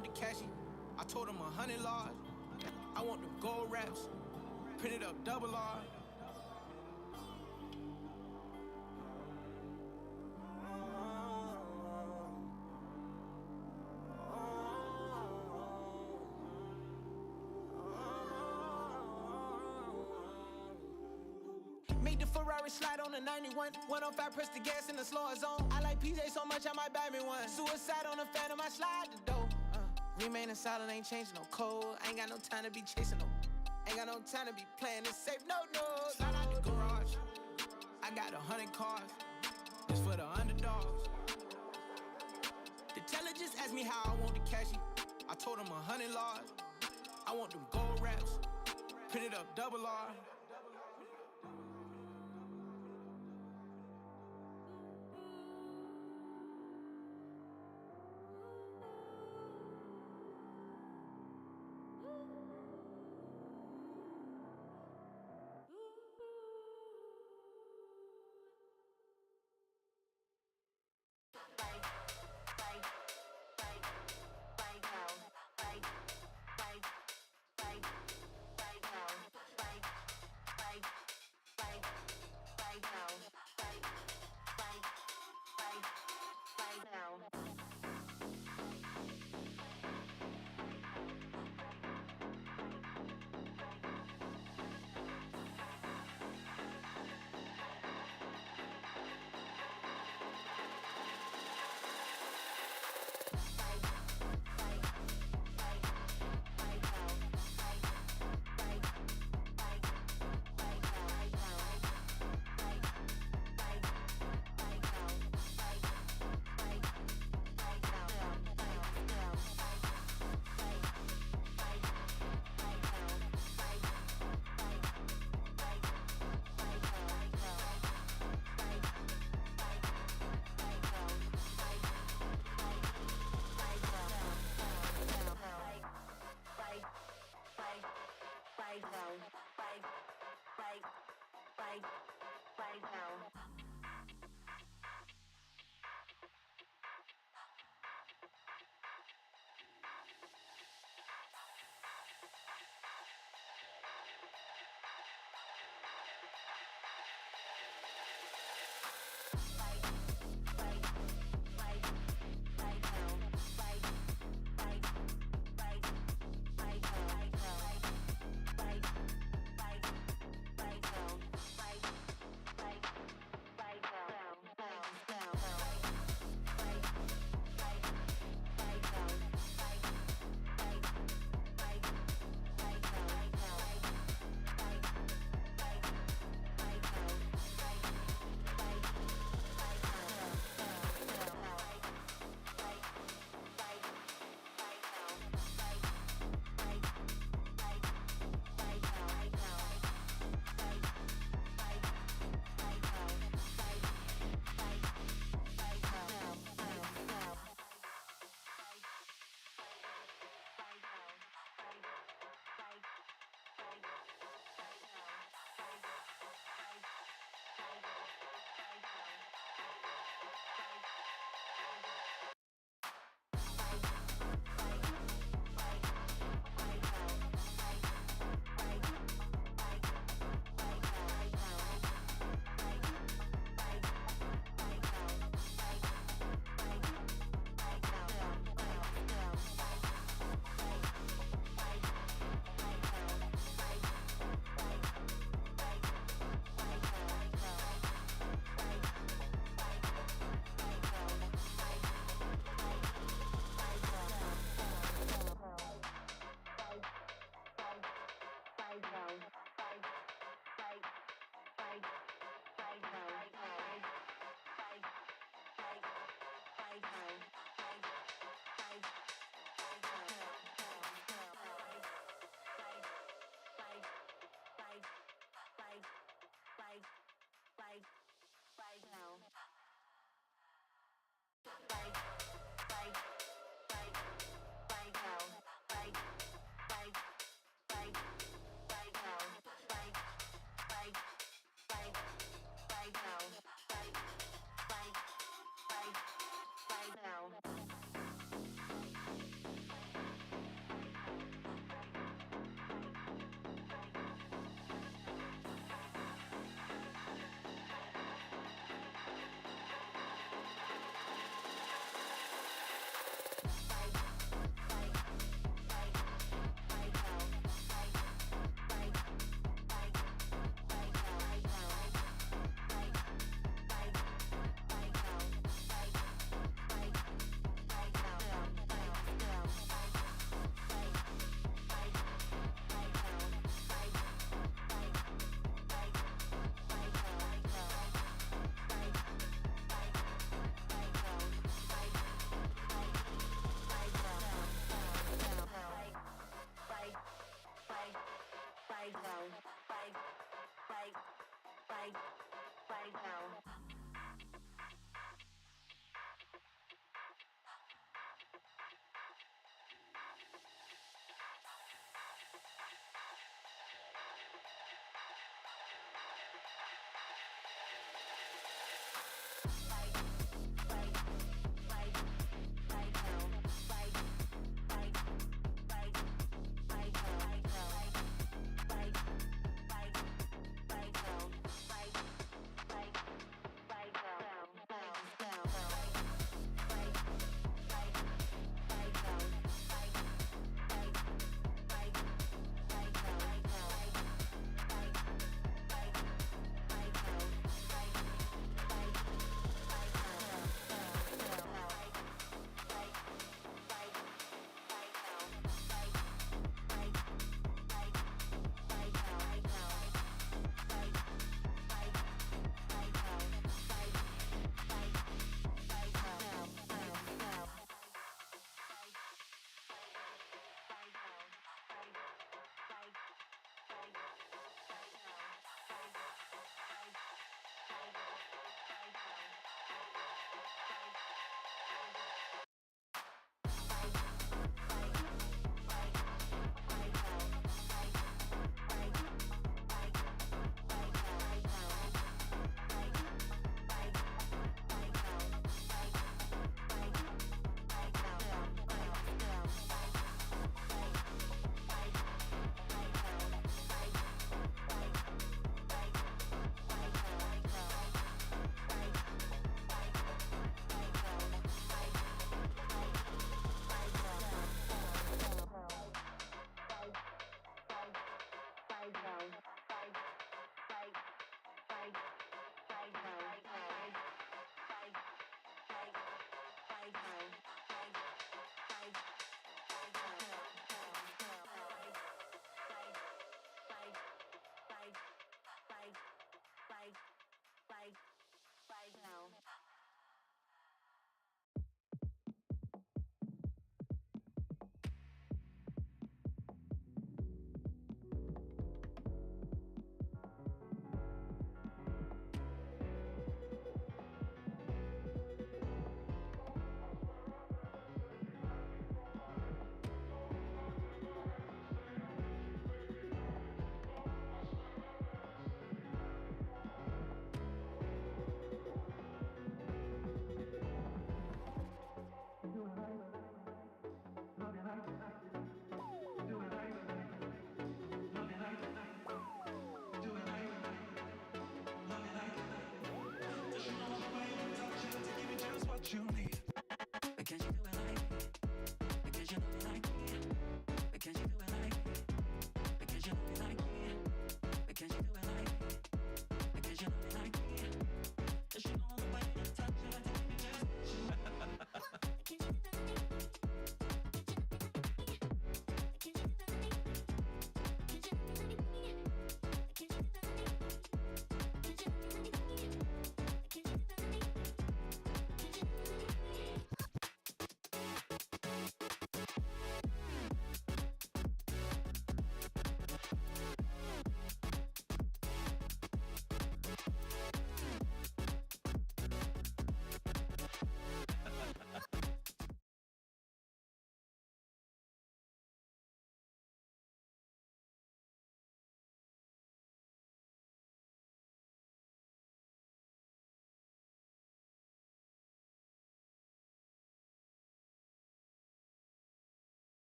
want the cashy. I told him 100 large. I want them gold wraps. Printed up double R. Ferrari slide on the 91. 105, press the gas in the slower zone. I like PJ so much, I might buy me one. Suicide on the Phantom, I slide the dough. Remaining solid, ain't changing no code. I ain't got no time to be chasing no. Ain't got no time to be playing this safe, no. Slide out the garage. I got 100 cars. It's for the underdogs. The teller just asked me how I want the cashy. I told him 100 large. I want them gold wraps. Printed up double R.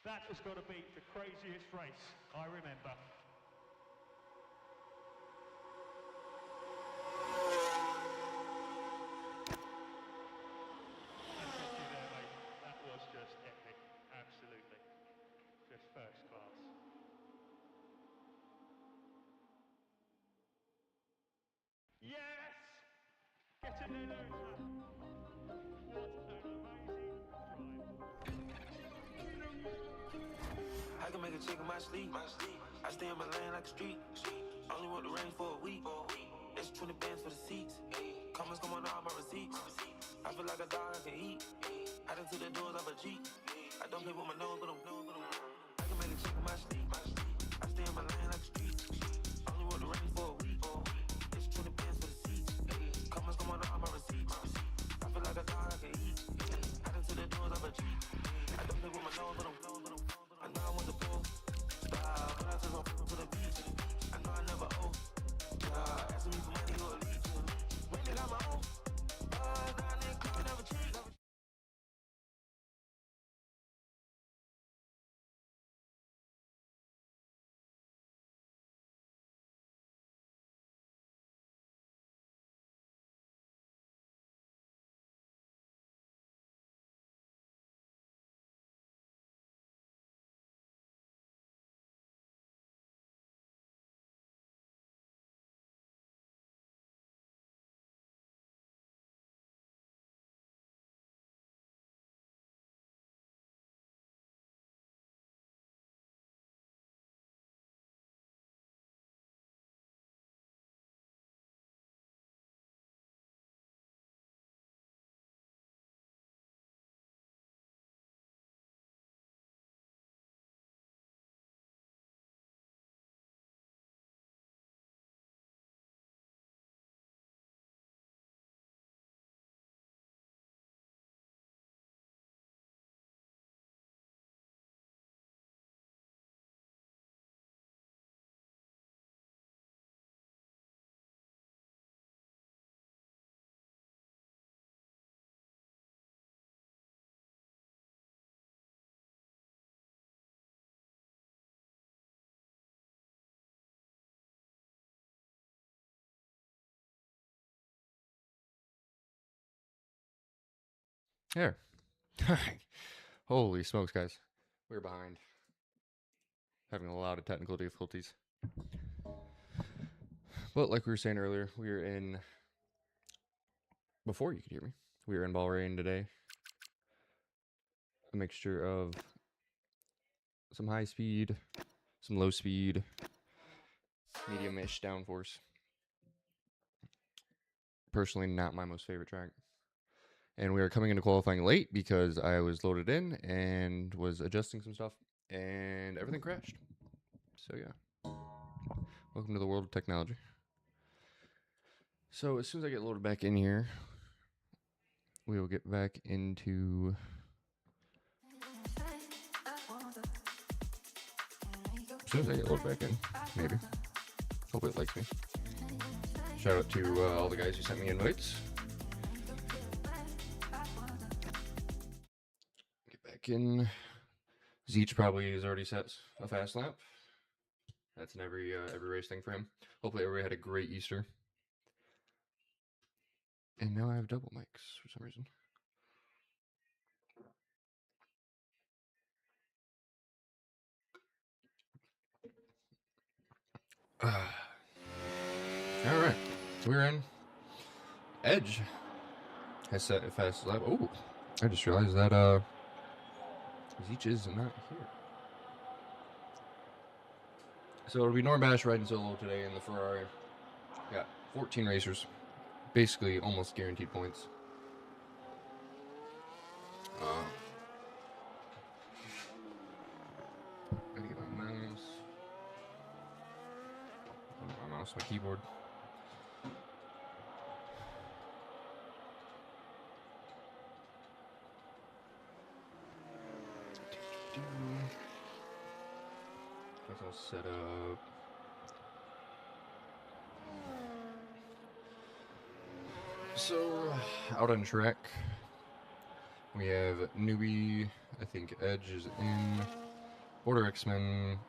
That has got to be the craziest race I remember. There, mate. That was just epic. Absolutely. Just first class. Yes! Get in there, those. What an amazing drive. I can make a chick in my sleep. I stay in my lane like a street. Only want the range for a week. It's 20 bands for the seats. Comments come on all my receipts. I feel like a dog I can eat. I done took the doors off a Jeep. I don't play with my nose, but I'm I can make a chick in my sleep. I stay in my lane like a street. Only want the range for a week. It's 20 bands for the seats. Comments come on all my receipts. I feel like a dog I can eat. I done took the doors off a Jeep. I don't play with my nose, but I'm I know I want the pool. Style, but I took some to the beach. I know I never owe. Asking me for money or a leech. When they got my own. Down in club, never cheat. There. All right. Holy smokes, guys. We're behind. Having a lot of technical difficulties. But like we were saying earlier, we were in, before you could hear me, we were in Bahrain today. A mixture of some high speed, some low speed, medium-ish downforce. Personally, not my most favorite track. And we were coming into qualifying late because I was loaded in and was adjusting some stuff, and everything crashed. So yeah, welcome to the world of technology. So as soon as I get loaded back in here, we will get back into as soon as I get loaded back in, maybe. Hope it likes me. Shout out to all the guys who sent me invites. Get back in. Zeech probably has already set a fast lap. That's an every race thing for him. Hopefully everybody had a great Easter. And now I have double mics for some reason. All right, so we're in. Edge has set a fast lap. Oh, I just realized that Zeech is not here. So it'll be Norm Bash riding solo today in the Ferrari. Got 14 racers, basically almost guaranteed points. I need to get my mouse. My mouse, my keyboard. That's all set up. So, out on track, we have Newbie, I think Edge is in, Border X-Men,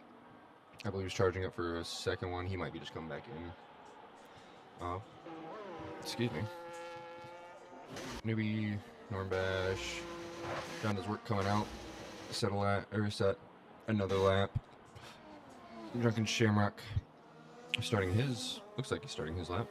I believe he's charging up for a second one, he might be just coming back in. Excuse me. Newbie, Norm Bash, John does work coming out, set a lap, or set another lap. Drunken Shamrock, starting his, looks like he's starting his lap.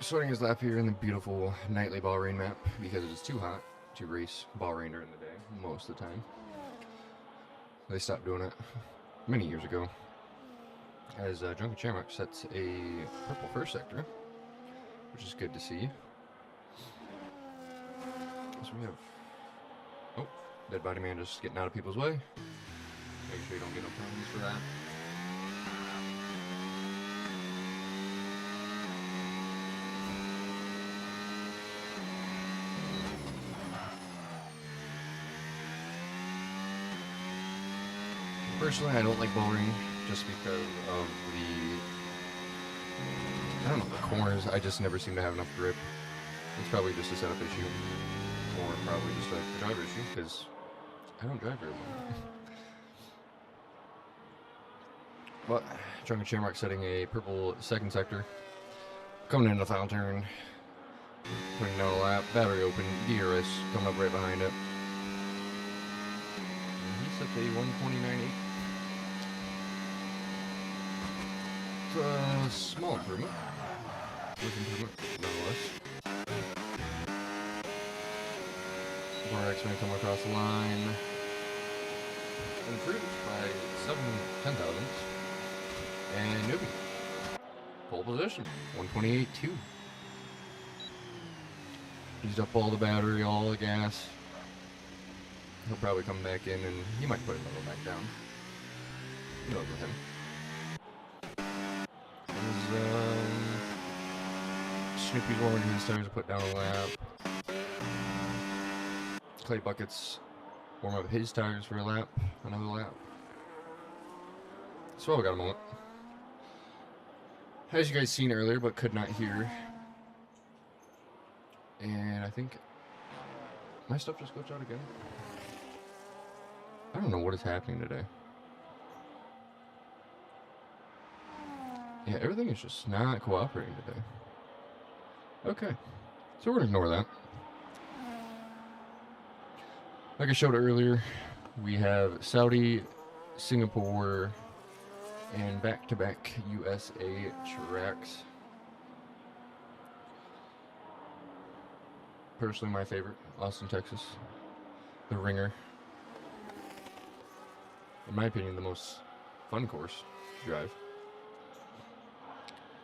Starting his lap here in the beautiful nightly Bahrain map because it is too hot to race Bahrain during the day most of the time. They stopped doing it many years ago as Drunken Shamrock sets a purple first sector, which is good to see. So we have, oh, Dead Body Man just getting out of people's way. Make sure you don't get no penalties for that. Personally, I don't like Bahrain just because of I don't know, the corners. I just never seem to have enough grip. It's probably just a setup issue, or probably just a driver issue, because I don't drive very well. But Drunken Shamrock setting a purple second sector, coming into the final turn, putting down a lap, battery open, DRS coming up right behind it. And he sets a 129.8. It's a small improvement. Quick improvement, nonetheless. More X-Men coming across the line. Improved by 10 thousandths. And Newbie. Pole position. 128.2. Used up all the battery, all the gas. He'll probably come back in and he might put another back down. Who knows with him. Snoopy's warming his tires to put down a lap. Clay Buckets warm up his tires for a lap, another lap. So we got a moment. As you guys seen earlier, but could not hear. And I think my stuff just glitched out again. I don't know what is happening today. Yeah, everything is just not cooperating today. Okay, so we're gonna ignore that. Like I showed earlier, we have Saudi, Singapore, and back-to-back USA tracks. Personally, my favorite, Austin, Texas. The Ringer. In my opinion, the most fun course to drive.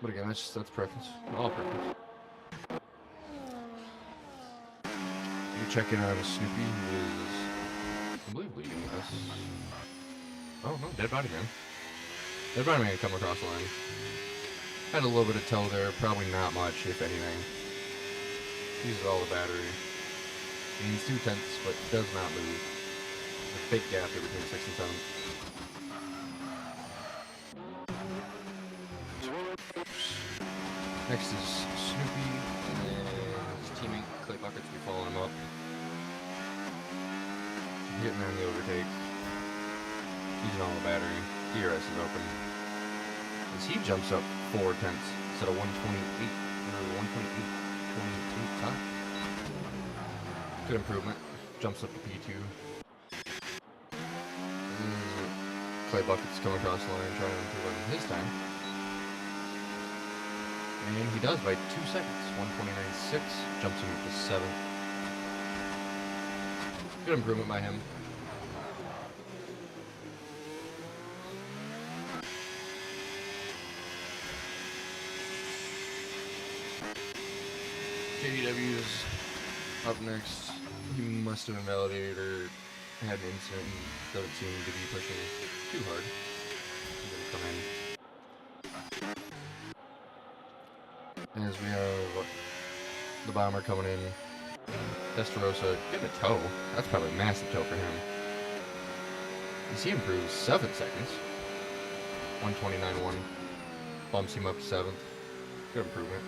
But again, that's preference. All preference. You check in on Snoopy, who is, I believe, leading us. Oh no, Dead Body Man. Dead Body Man come across the line. Had a little bit of tow there, probably not much, if anything. Uses all the battery. Means 2/10, but does not move. A big gap there between 6 and 7. Next is Snoopy, and then his teammate Clay Buckets will be following him up. Getting on the overtake. Using all the battery. DRS is open. As he jumps up 4/10 instead of 128 or 128.28 top. Good improvement. Jumps up to P2. Clay Buckets coming across the line trying to improve on his time. And he does by 2 seconds. 129.6. Jumps him up to 7. Good improvement by him. JDW's up next. He must have invalidated or had an incident and doesn't seem to be pushing too hard. He's gonna come in. As we have the bomber coming in. Testarossa getting a tow. That's probably a massive tow for him. As he improves 7 seconds. 129.1. Bumps him up to 7th. Good improvement.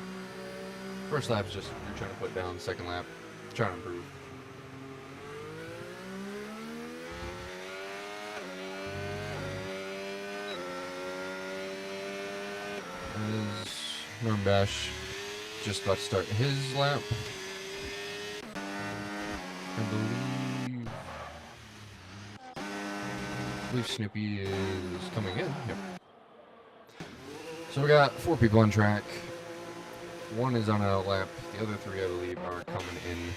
First lap is just you're trying to put down. Second lap, trying to improve. As Norm Bash just about to start his lap. I believe Snoopy is coming in. Yep. So we got 4 people on track. 1 is on a lap. The other 3, I believe, are coming in.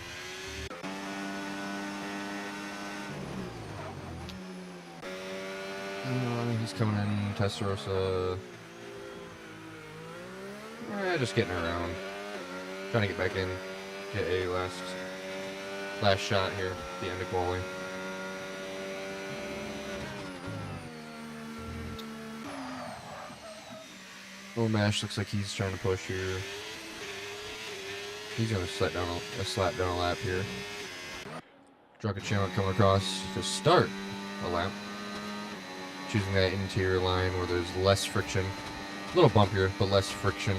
He's coming in. Testarossa. Just getting around. Trying to get back in. Get a last shot here at the end of quali. Mash looks like he's trying to push here. He's going to slap down a lap here. Drunkachima coming across to start a lap. Choosing that interior line where there's less friction. A little bumpier, but less friction.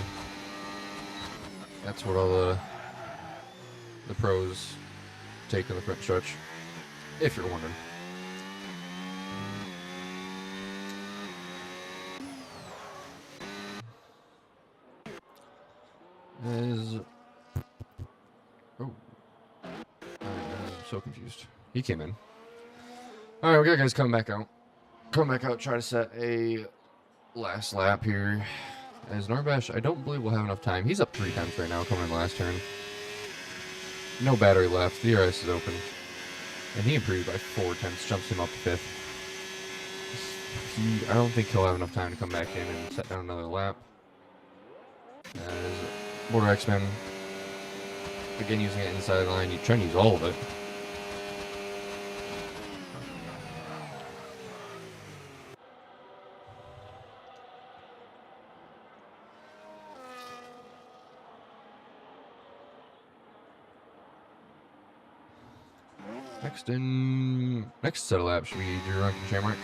That's what all the pros take in the front stretch, if you're wondering. I'm so confused. He came in. Alright, we got guys coming back out. Try to set a last lap here. As Norbash, I don't believe we'll have enough time. He's up 3 times right now, coming in last turn. No battery left. The DRS is open. And he improved by 4/10, jumps him up to 5th. I don't think he'll have enough time to come back in and set down another lap. As Border X-Men, again using it inside the line, you're trying to use all of it. Next set of laps should be Drew Rankin Shamrock.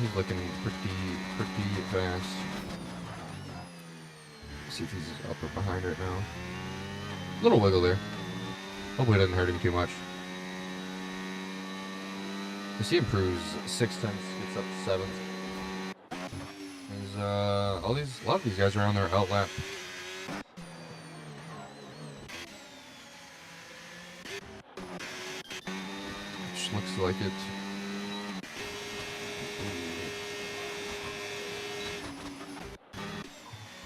He's looking pretty fast. Let's see if he's up or behind right now. Little wiggle there. Hopefully it doesn't hurt him too much. As he improves 6/10, gets up to 7th. As a lot of these guys are on their out lap. Which looks like it.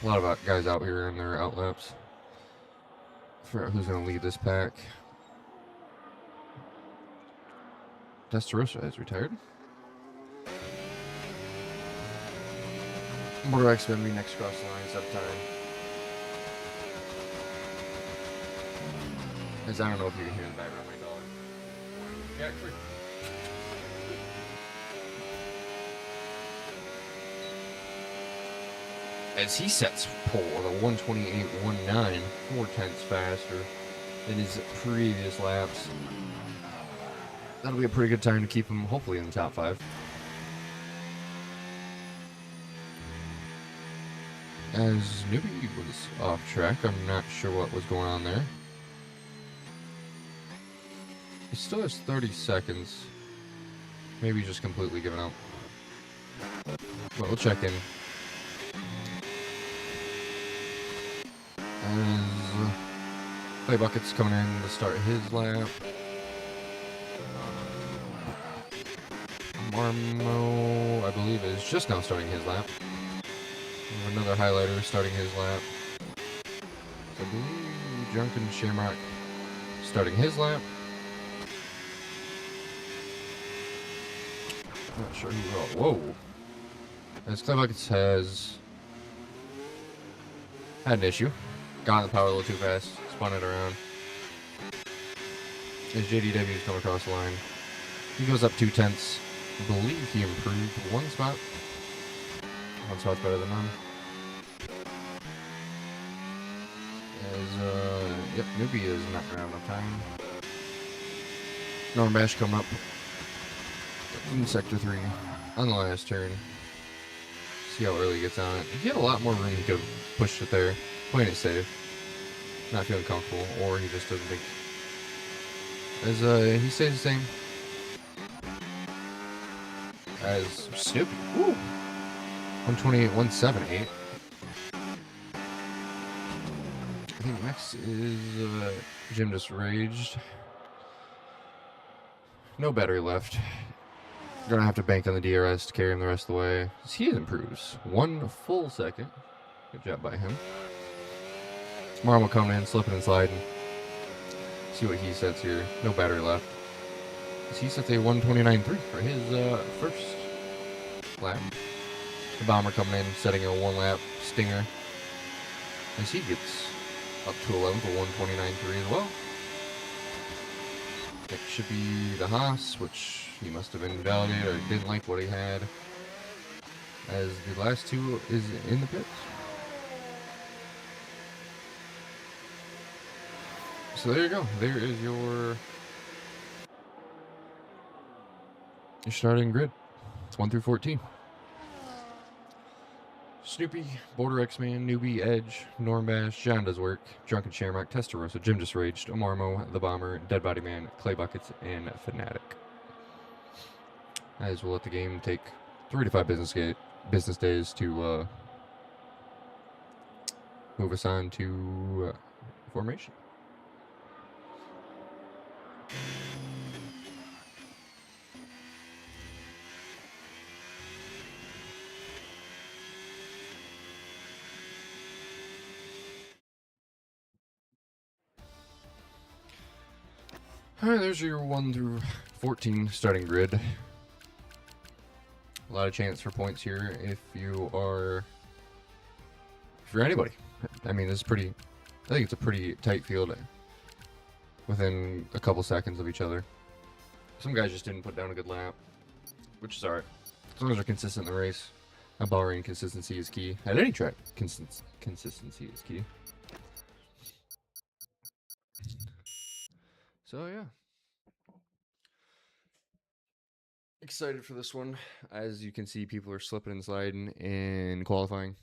A lot of guys out here in their out laps. Figure out who's going to lead this pack. Testarossa has retired. Border X going to be next across the line, sub time. As I don't know if you can hear in the background my dog. Yeah, quick. As he sets pole at a 128.19, 4/10 faster than his previous laps. That'll be a pretty good time to keep him hopefully in the top 5. As Newbie was off track, I'm not sure what was going on there. He still has 30 seconds. Maybe he's just completely given up. But we'll check in. As Clay Bucket's coming in to start his lap. Marmo, I believe, is just now starting his lap. Another highlighter starting his lap. I believe Drunken Shamrock starting his lap. Not sure who. Whoa! As Clay Buckets has had an issue. Got in the power a little too fast. Spun it around. As JDW's come across the line. He goes up 2/10. I believe he improved one spot. One spot's better than none. As, yep, Newbie is not going to have enough time. Norman Bash coming up in Sector 3 on the last turn. See how early he gets on it. If he had a lot more room, he could have pushed it there. Playing it safe. Not feeling comfortable, or he just doesn't think. As, he stays the same. As Snoopy. Woo! 128.178. I think next is Jim just raged. No battery left. Gonna have to bank on the DRS to carry him the rest of the way. He improves 1 full second. Good job by him. Marmo coming in, slipping and sliding. See what he sets here. No battery left. He sets a 129.3 for his first lap. The Bomber coming in, setting a 1 lap stinger. As he gets up to 11th for 129.3 as well. Next should be the Haas, which he must have invalidated or didn't like what he had. As the last two is in the pits. So there you go. There is your starting grid. It's 1 through 14. Snoopy, Border X-Man, Newbie, Edge, Norm Bash, John Does Work, Drunken Shamrock, Testarossa, Jim Just Raged, Omarmo, The Bomber, Dead Body Man, Clay Buckets, and Fanatic. As we'll let the game take 3 to 5 business days to move us on to formation. Alright, there's your 1 through 14 starting grid. A lot of chance for points here if you're anybody. I mean, this is I think it's a pretty tight field within a couple seconds of each other. Some guys just didn't put down a good lap, which is alright. As long as they're consistent in the race. At Bahrain, consistency is key. At any track, consistency is key. So yeah, excited for this one. As you can see, people are slipping and sliding in qualifying,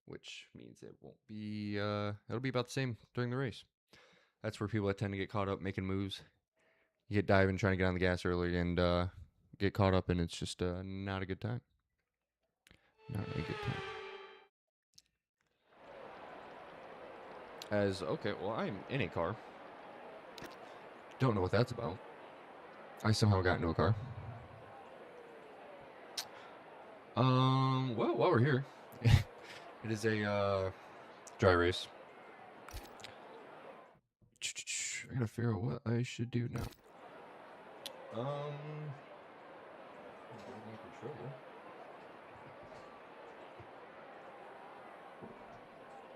which means it won't be it'll be about the same during the race. That's where people tend to get caught up making moves. You get diving, trying to get on the gas early, and get caught up, and it's just not a good time. Not a good time. As, okay, well, I'm in a car. Don't know what that's about. I somehow got into a car. Well, while we're here, it is a, dry race. I gotta figure out what I should do now.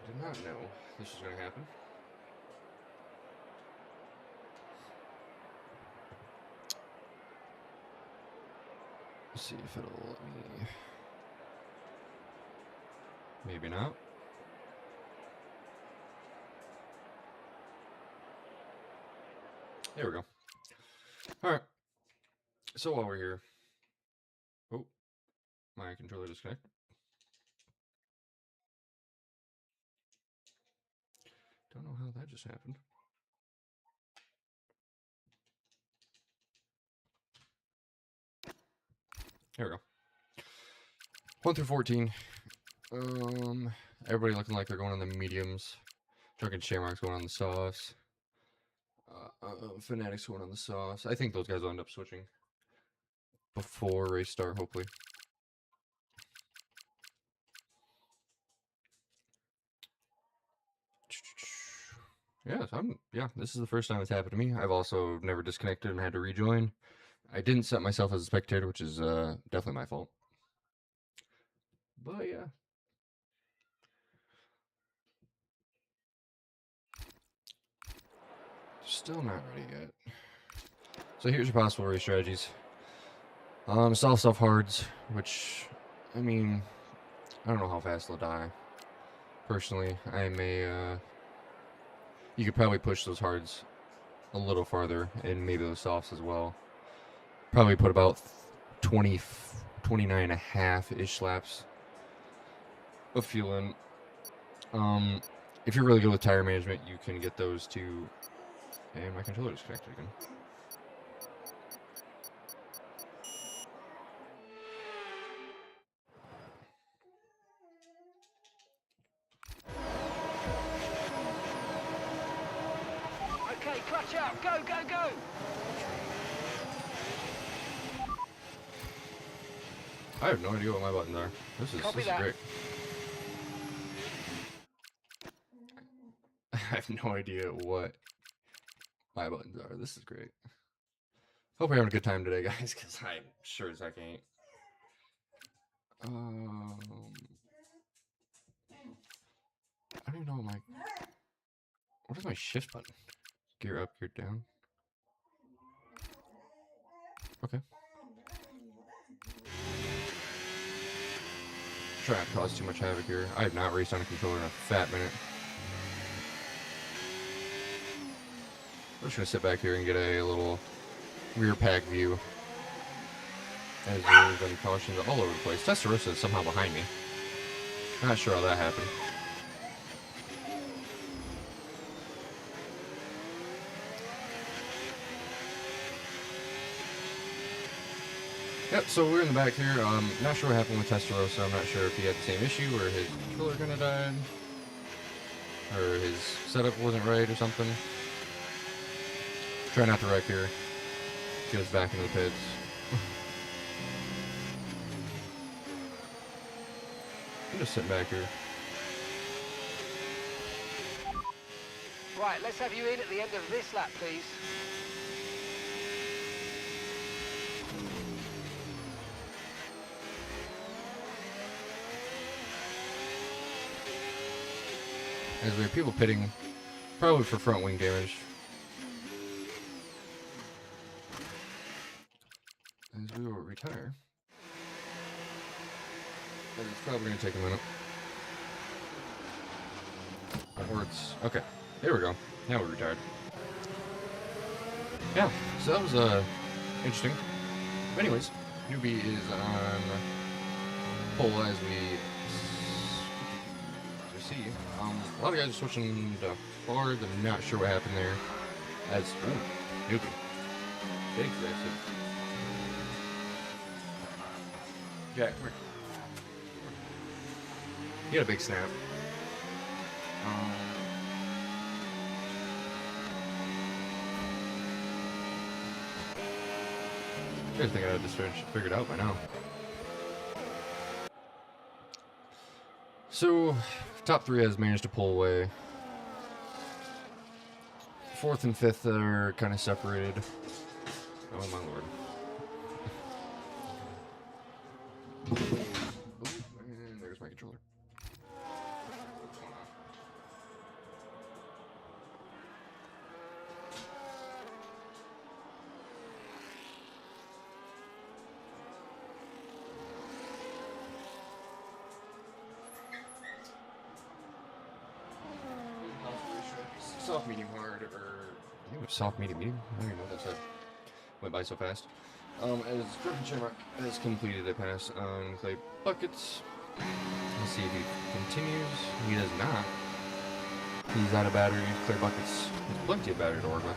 Did not know this was gonna happen. Let's see if it'll let me. Maybe not. There we go. All right. So while we're here, oh, my controller disconnected. Don't know how that just happened. There we go. 1 through 14. Everybody looking like they're going on the mediums. Drunken Shamrock's going on the softs. Fanatics going on the softs. I think those guys will end up switching before race start, hopefully. Yeah, this is the first time it's happened to me. I've also never disconnected and had to rejoin. I didn't set myself as a spectator, which is definitely my fault. But yeah. Still not ready yet. So here's your possible race strategies. Soft stuff hards, which, I mean, I don't know how fast they'll die. Personally, I'm a, you could probably push those hards a little farther, and maybe those softs as well. Probably put about 29 and a half-ish laps of fuel in. If you're really good with tire management, you can get those to, and my controller disconnected again. Okay, clutch out. Go, go, go. I have no idea what my buttons are. This is great. I have no idea what my buttons are. This is great. Hope you're having a good time today, guys, because I'm sure as heck ain't. I don't even know what is my shift button? Gear up, gear down. Okay. Try not to cause too much havoc here. I have not raced on a controller in a fat minute. I'm just gonna sit back here and get a little rear pack view. As there's been cautions all over the place. Testarossa is somehow behind me. Not sure how that happened. Yep, so we're in the back here. Not sure what happened with Testarossa. I'm not sure if he had the same issue or his controller gonna die. Or his setup wasn't right or something. Try not to wreck here. Get us back into the pits. I'm just sitting back here. Right, let's have you in at the end of this lap, please. As we have people pitting, probably for front wing damage. As we will retire. And it's probably going to take a minute. Or it's... Okay, there we go. Now we're retired. Yeah, so that was interesting. But anyways, newbie is on pole as we see. A lot of guys are switching to hard. I'm not sure what happened there. As ooh, newbie, big aggressive. Jack, come here. He had a big snap. I think I had this figured out by now. So, top 3 has managed to pull away. 4th and 5th are kind of separated. Oh my lord. Oh, and there's my controller. Soft, medium, hard, or I think it was soft, medium, medium. I don't even know what that said. Went by so fast. As Griffin Shamrock has completed a pass on clay buckets. Let's see if he continues. He does not. He's out of battery. Clay buckets has plenty of battery to work with.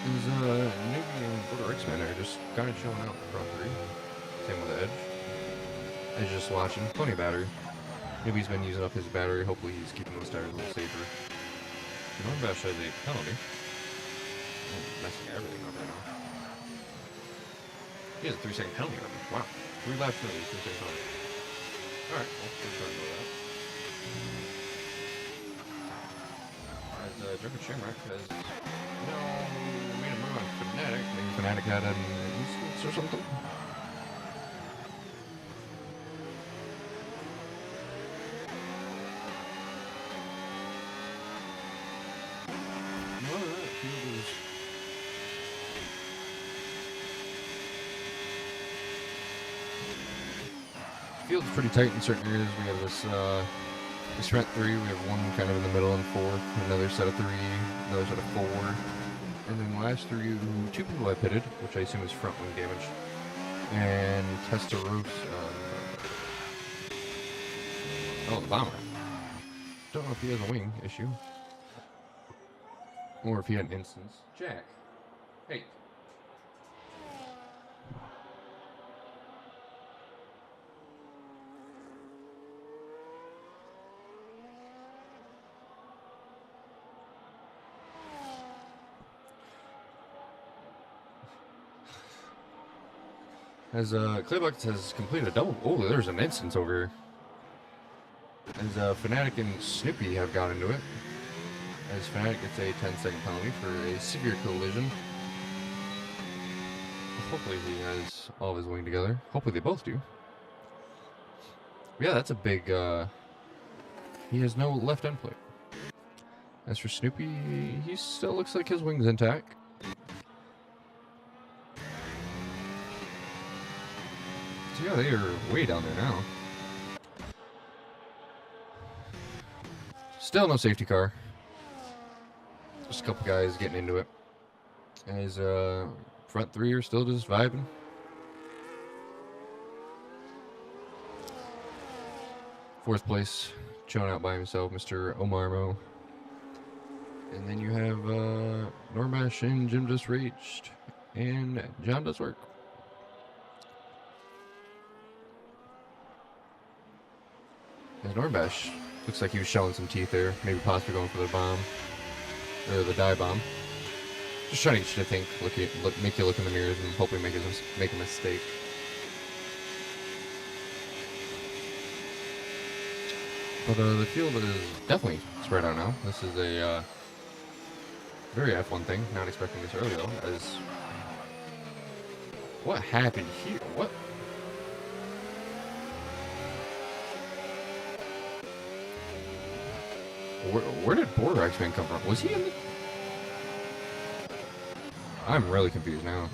His Navy and Border X-Men are just kind of showing out front 3. Same with the Edge. Edge just watching. Plenty of battery. Newbie's been using up his battery. Hopefully he's keeping those tires a little safer. Norbash has a penalty. Oh, messing everything up right now. He has a 3-second penalty on him. Wow. 3 laps early, 3-second penalty. Alright, well, we're trying to know that. As Griffin Shamrock has made a move on Fnatic. Maybe Fnatic had an instance or something. Field's pretty tight in certain areas. We have this front 3. We have one kind of in the middle and 4th. Another set of 3. Another set of 4. And then the last 3, 2 people have pitted, which I assume is front wing damage. And Testaros. Oh, the bomber. Don't know if he has a wing issue. Or if he had an instance. Jack. Hey. As Claybuckets has completed a double. Oh, there's an instance over here. As Fnatic and Snoopy have got into it. As Fnatic gets a 10-second penalty for a severe collision. Hopefully he has all of his wing together. Hopefully they both do. Yeah, that's a big, he has no left end plate. As for Snoopy, he still looks like his wing's intact. So yeah, they are way down there now. Still no safety car. Just a couple guys getting into it. As front 3 are still just vibing. Fourth place, chilling out by himself, Mr. Omarmo. And then you have Normash and Jim Just Raged. And John Does Work. As Norbash looks like he was showing some teeth there. Maybe possibly going for the bomb. Or the die bomb. Just trying to get you to think, make you look in the mirrors and hopefully make a mistake. But the field is definitely spread out now. This is a very F1 thing. Not expecting this early though. As what happened here? What? Where did Border X-Man come from? Was he in the... I'm really confused now.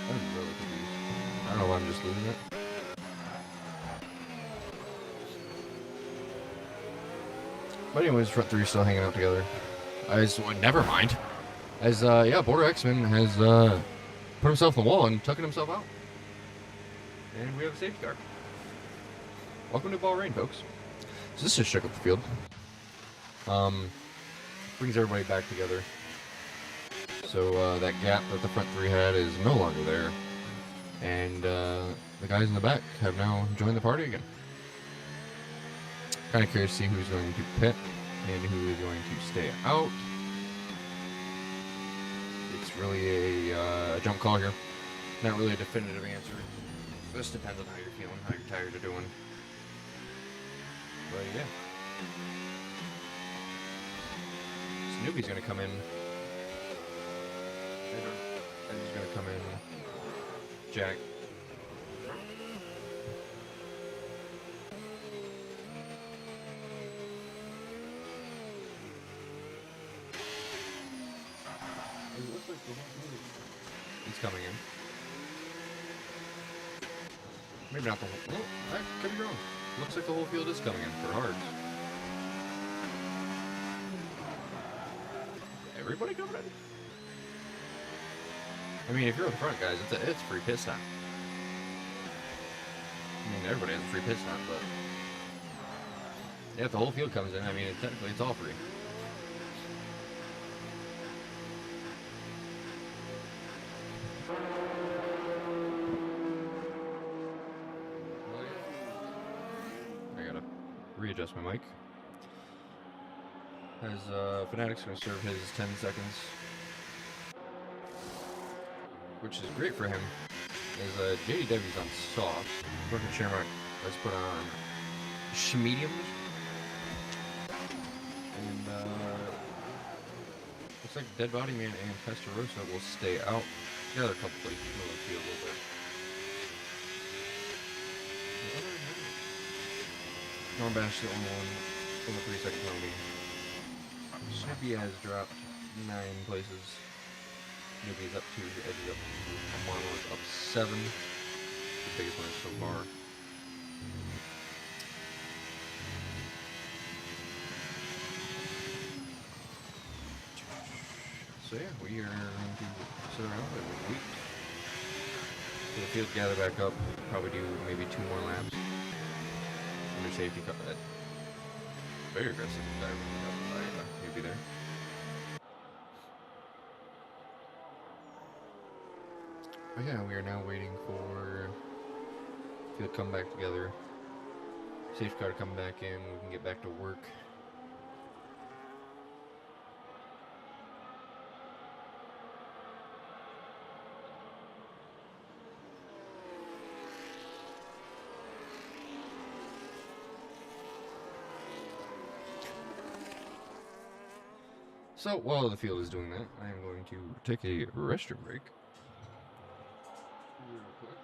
I'm really confused. I don't know why I'm just losing it. But anyways, front 3 still hanging out together. Never mind. As, yeah, Border X-Man has put himself in the wall and tucking himself out. And we have a safety car. Welcome to Bahrain, folks. So this just shook up the field. Brings everybody back together. So that gap that the front 3 had is no longer there. And the guys in the back have now joined the party again. Kind of curious to see who's going to pit and who is going to stay out. It's really a jump call here. Not really a definitive answer. This depends on how you're feeling, how you're tired of doing. But yeah. Snoopy's gonna come in. Eddie's gonna come in. Jack. He's coming in. Maybe not the whole. Oh, I could be wrong. Looks like the whole field is coming in for hards. Everybody coming in? I mean, if you're in front, guys, it's free pit stop. I mean, everybody has a free pit stop, but yeah, if the whole field comes in, I mean, technically it's all free. I gotta readjust my mic. As Fanatic's gonna serve his 10 seconds, which is great for him. As JDW's on soft, Brooke and Shamrock let's put on mediums, and looks like Dead Body Man and Testarossa will stay out. The other couple places will feel a little bit. Norm Bash the only one in the 3-second penalty. Snoopy has dropped 9 places. Snoopy's up 2, Edge's up 2, Monolith up 7. The biggest one so far. So yeah, we are going to sit around and wait for the field to gather back up. Probably do maybe 2 more laps. Under safety car. Very aggressive dive. You'll be there. But yeah, we are now waiting for field to come back together. Safety car to come back in. We can get back to work. So while the field is doing that, I am going to take a restroom break. Real quick.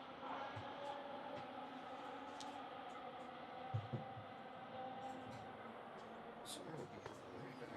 So I will be right back.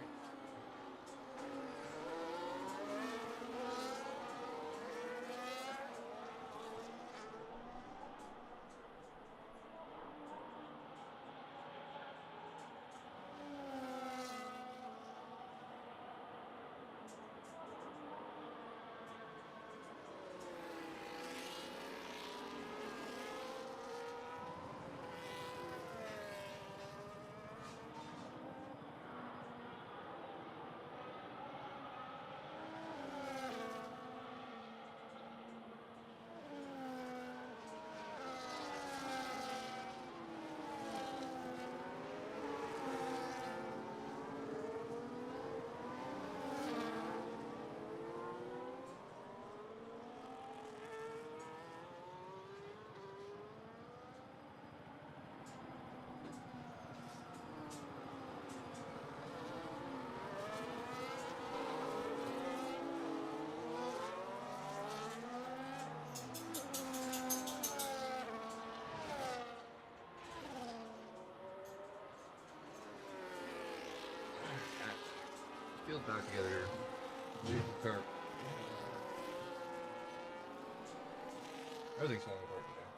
Field's back together. Car. Everything's falling apart today.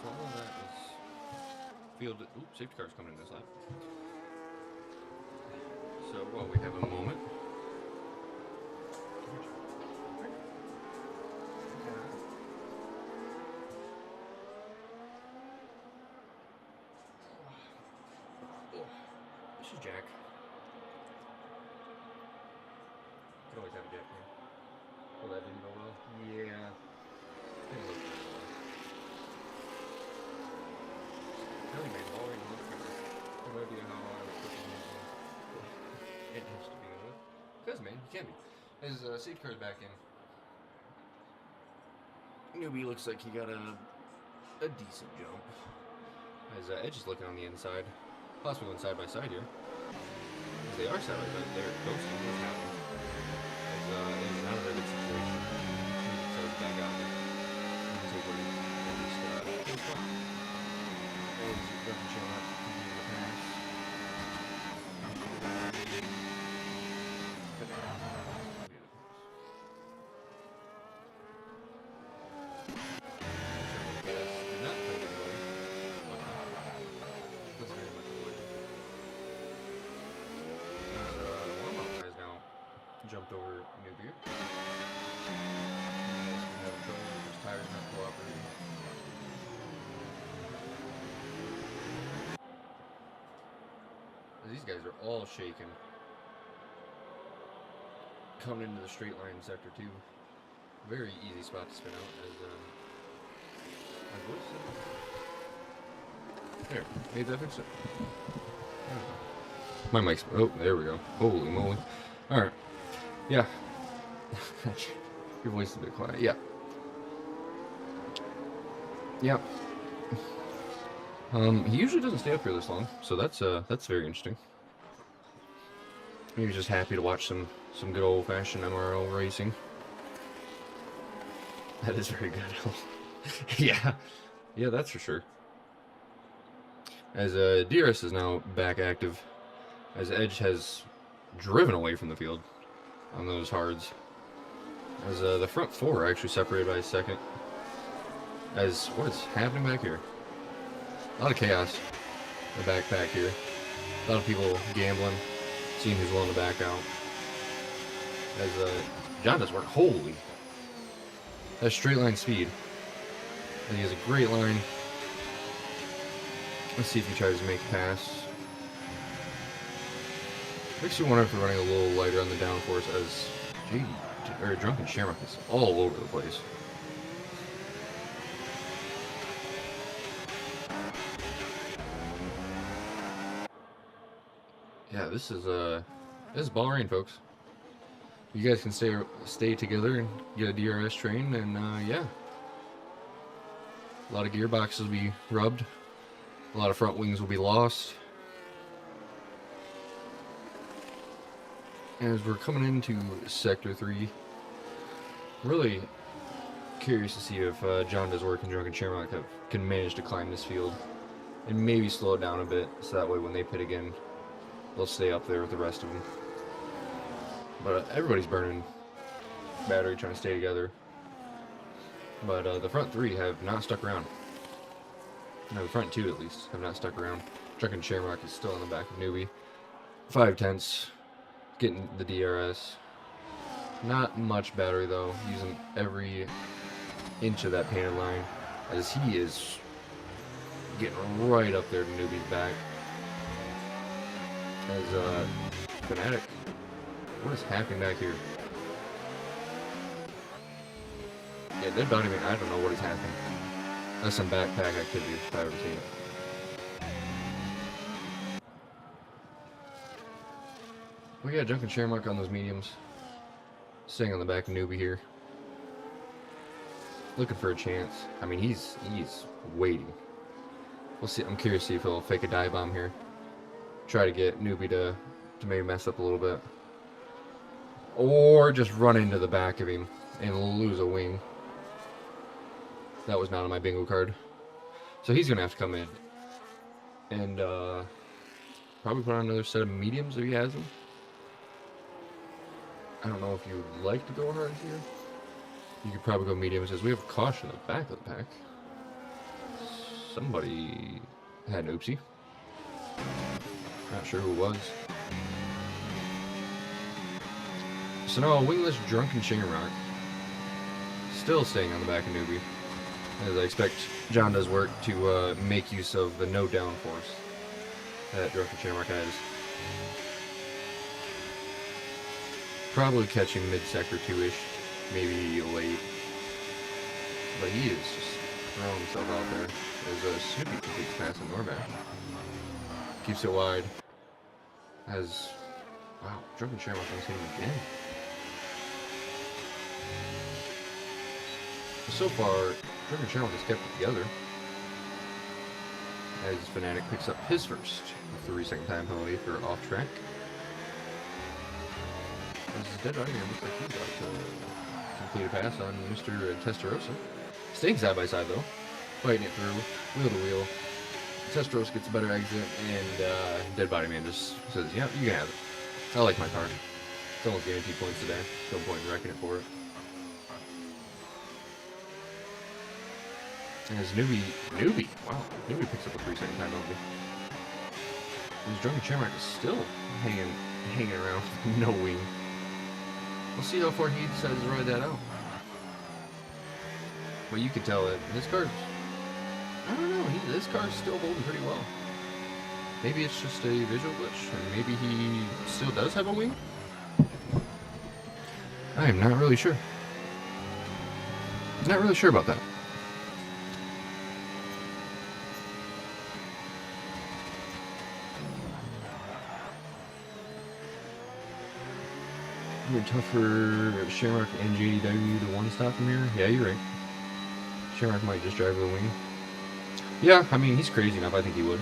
So all of that is field. Oops, safety car's coming in this lap. So while we have a moment. This is Jack. Could always have a Jack here. Oh, that didn't go well? Yeah. Didn't look very well. He can be. His safety car's back in. Newbie looks like he got a decent jump. As Edge is looking on the inside. Possibly going side by side here. As they are side by side, they're ghosting what's happening. As it is not a very good situation. So it's back out there. Take what he at least feels fun. As Duncan Shamrock continuing to pass. Jumped over Newbie. Having trouble with his tires not cooperating. These guys are all shaking. Coming into the straight line sector too. Very easy spot to spin out as my voice. There, made that fix it. My mic's, oh, there we go. Holy moly. Alright. Yeah. Your voice is a bit quiet. Yeah. Yeah. He usually doesn't stay up here this long, so that's very interesting. He was just happy to watch some good old-fashioned MRL racing. That is very good. Yeah. Yeah, that's for sure. As DRS is now back active, as Edge has driven away from the field on those hards. As the front four are actually separated by a second. As what is happening back here? A lot of chaos in the backpack here. A lot of people gambling, seeing who's willing to back out. As John does work. Holy! That's straight line speed. And he has a great line. Let's see if he tries to make a pass. Makes you wonder if they're running a little lighter on the downforce as Drunken Shamrock is all over the place. Yeah, this is Bahrain, folks. You guys can stay together and get a DRS train, and yeah, a lot of gearboxes will be rubbed, a lot of front wings will be lost. As we're coming into Sector 3, really curious to see if John Does Work and Drunken Shamrock can manage to climb this field and maybe slow it down a bit, so that way when they pit again, they'll stay up there with the rest of them. But everybody's burning battery trying to stay together. But the front three have not stuck around. No, the front two at least have not stuck around. Drunken Shamrock is still in the back of Newbie. 5/10. Getting the DRS. Not much battery though, using every inch of that painted line as he is getting right up there to Newbie's back. As Fanatic, what is happening back here? Yeah, they're not even, I don't know what is happening. That's some backpack activity if I've ever seen it. We got Drunken Shamrock on those mediums. Staying on the back of Newbie here. Looking for a chance. I mean, he's waiting. We'll see. I'm curious to see if he'll fake a dive bomb here. Try to get Newbie to maybe mess up a little bit. Or just run into the back of him and lose a wing. That was not on my bingo card. So he's going to have to come in. And probably put on another set of mediums if he has them. I don't know if you would like to go hard here. You could probably go mediums as we have caution at the back of the pack. Somebody had an oopsie. Not sure who it was. So now a wingless Drunken Shamrock. Still staying on the back of Newbie. As I expect John Does Work to make use of the no downforce that Drunken Shamrock has. Probably catching mid-sector 2-ish, maybe late. But he is just throwing himself out there as Snoopy completes pass in Norback. Keeps it wide. As, wow, Drunken Shamrock is hitting again. So far, Drunken Shamrock has kept it together. As Fnatic picks up his first 3-second time penalty for off track. This is Dead Body Man looks like he's about to complete a pass on Mr. Testarossa. Staying side by side though, fighting it through, wheel to wheel. Testarossa gets a better exit, and Dead Body Man just says, "Yeah, you can have it. I like my card. It's almost guaranteed points today. No point in wrecking it for it." And his newbie, wow, newbie picks up a 3-second time penalty. His Drunken Shamrock is still hanging around with no wing. We'll see how far he decides to ride that out. But you can tell that this card's, I don't know, this card's still holding pretty well. Maybe it's just a visual glitch, and maybe he still does have a wing? I am not really sure. Not really sure about that. It'd be tough for Shamrock and JDW to one-stop from here. Yeah, you're right. Shamrock might just drive the wing. Yeah, I mean, he's crazy enough. I think he would.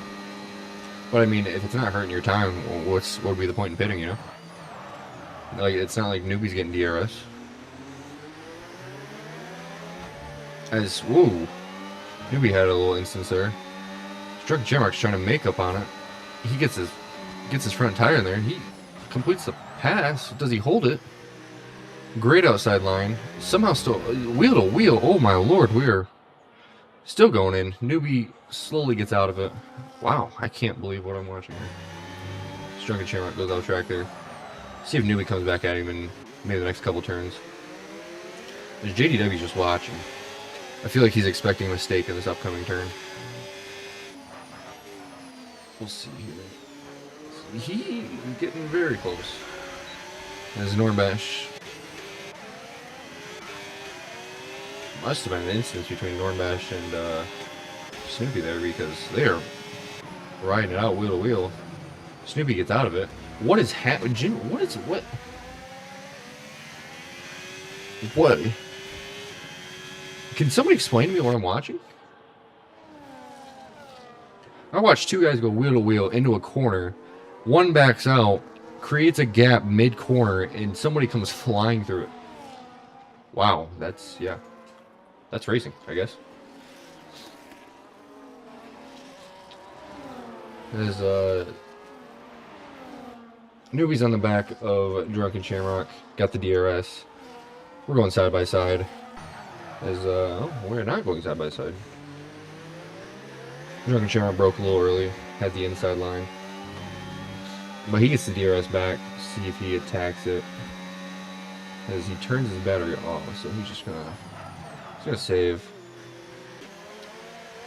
But I mean, if it's not hurting your time, what would be the point in pitting, you know? Like, it's not like Newbie's getting DRS. Whoa. Newbie had a little instance there. Drunken Shamrock's trying to make up on it. He gets his front tire in there, and he completes the pass. Does he hold it? Great outside line. Somehow still wheel to wheel. Oh my lord, we're still going in. Newbie slowly gets out of it. Wow, I can't believe what I'm watching here. Drunken Shamrock goes out track there. See if Newbie comes back at him in maybe the next couple turns. There's JDW just watching. I feel like he's expecting a mistake in this upcoming turn. We'll see here. He's getting very close. As Nornbash. Must have been an instance between Nornbash and Snoopy there, because they are riding it out wheel to wheel. Snoopy gets out of it. What is happening? Jim, what? Can somebody explain to me what I'm watching? I watched two guys go wheel to wheel into a corner. One backs out, creates a gap mid-corner, and somebody comes flying through it. Wow, that's racing, I guess. There's Newbie's on the back of Drunken Shamrock, got the DRS. We're going side by side. Oh, we're not going side by side. Drunken Shamrock broke a little early, had the inside line. But he gets the DRS back, see if he attacks it. As he turns his battery off, so he's just gonna save.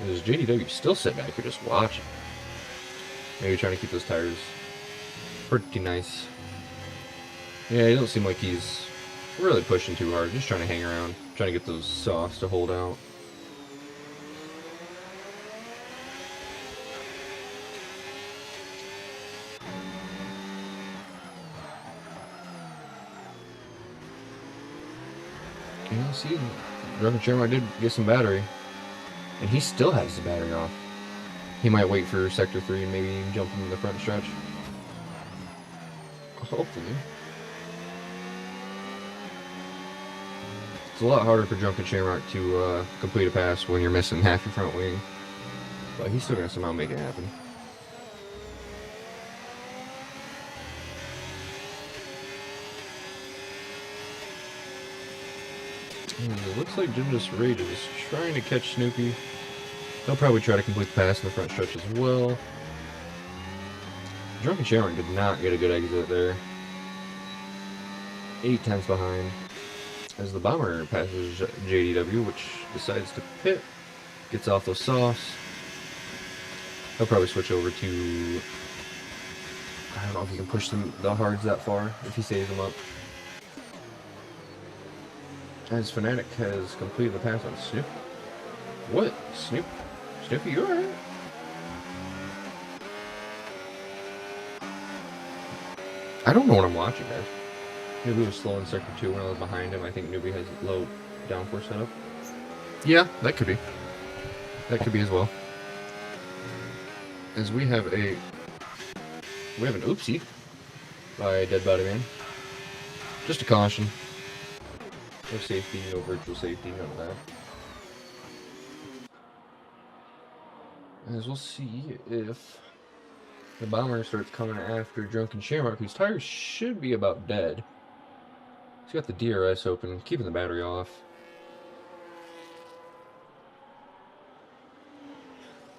There's JDW still sitting back here just watching. Maybe trying to keep those tires pretty nice. Yeah, he don't seem like he's really pushing too hard, just trying to hang around, trying to get those softs to hold out. You know, see, Drunken Shamrock did get some battery, and he still has the battery off. He might wait for Sector 3 and maybe jump into the front stretch. Hopefully. It's a lot harder for Drunken Shamrock to complete a pass when you're missing half your front wing, but he's still going to somehow make it happen. It looks like Jim just rages, trying to catch Snoopy. He'll probably try to complete the pass in the front stretch as well. Drunken Shamrock did not get a good exit there. 8 tenths behind. As the bomber passes JDW, which decides to pit, gets off those softs. He'll probably switch over to, I don't know if he can push the hards that far, if he saves them up. As Fnatic has completed the pass on Snoop. What? Snoopy, you alright? I don't know what I'm watching, guys. Newbie was slow in Sector 2 when I was behind him. I think Newbie has low downforce setup. Yeah, that could be. That could be as well. As we have an oopsie by Dead Body Man. Just a caution. No safety, no virtual safety, none of that. As we'll see if the bomber starts coming after Drunken Shamrock, whose tires should be about dead. He's got the DRS open, keeping the battery off.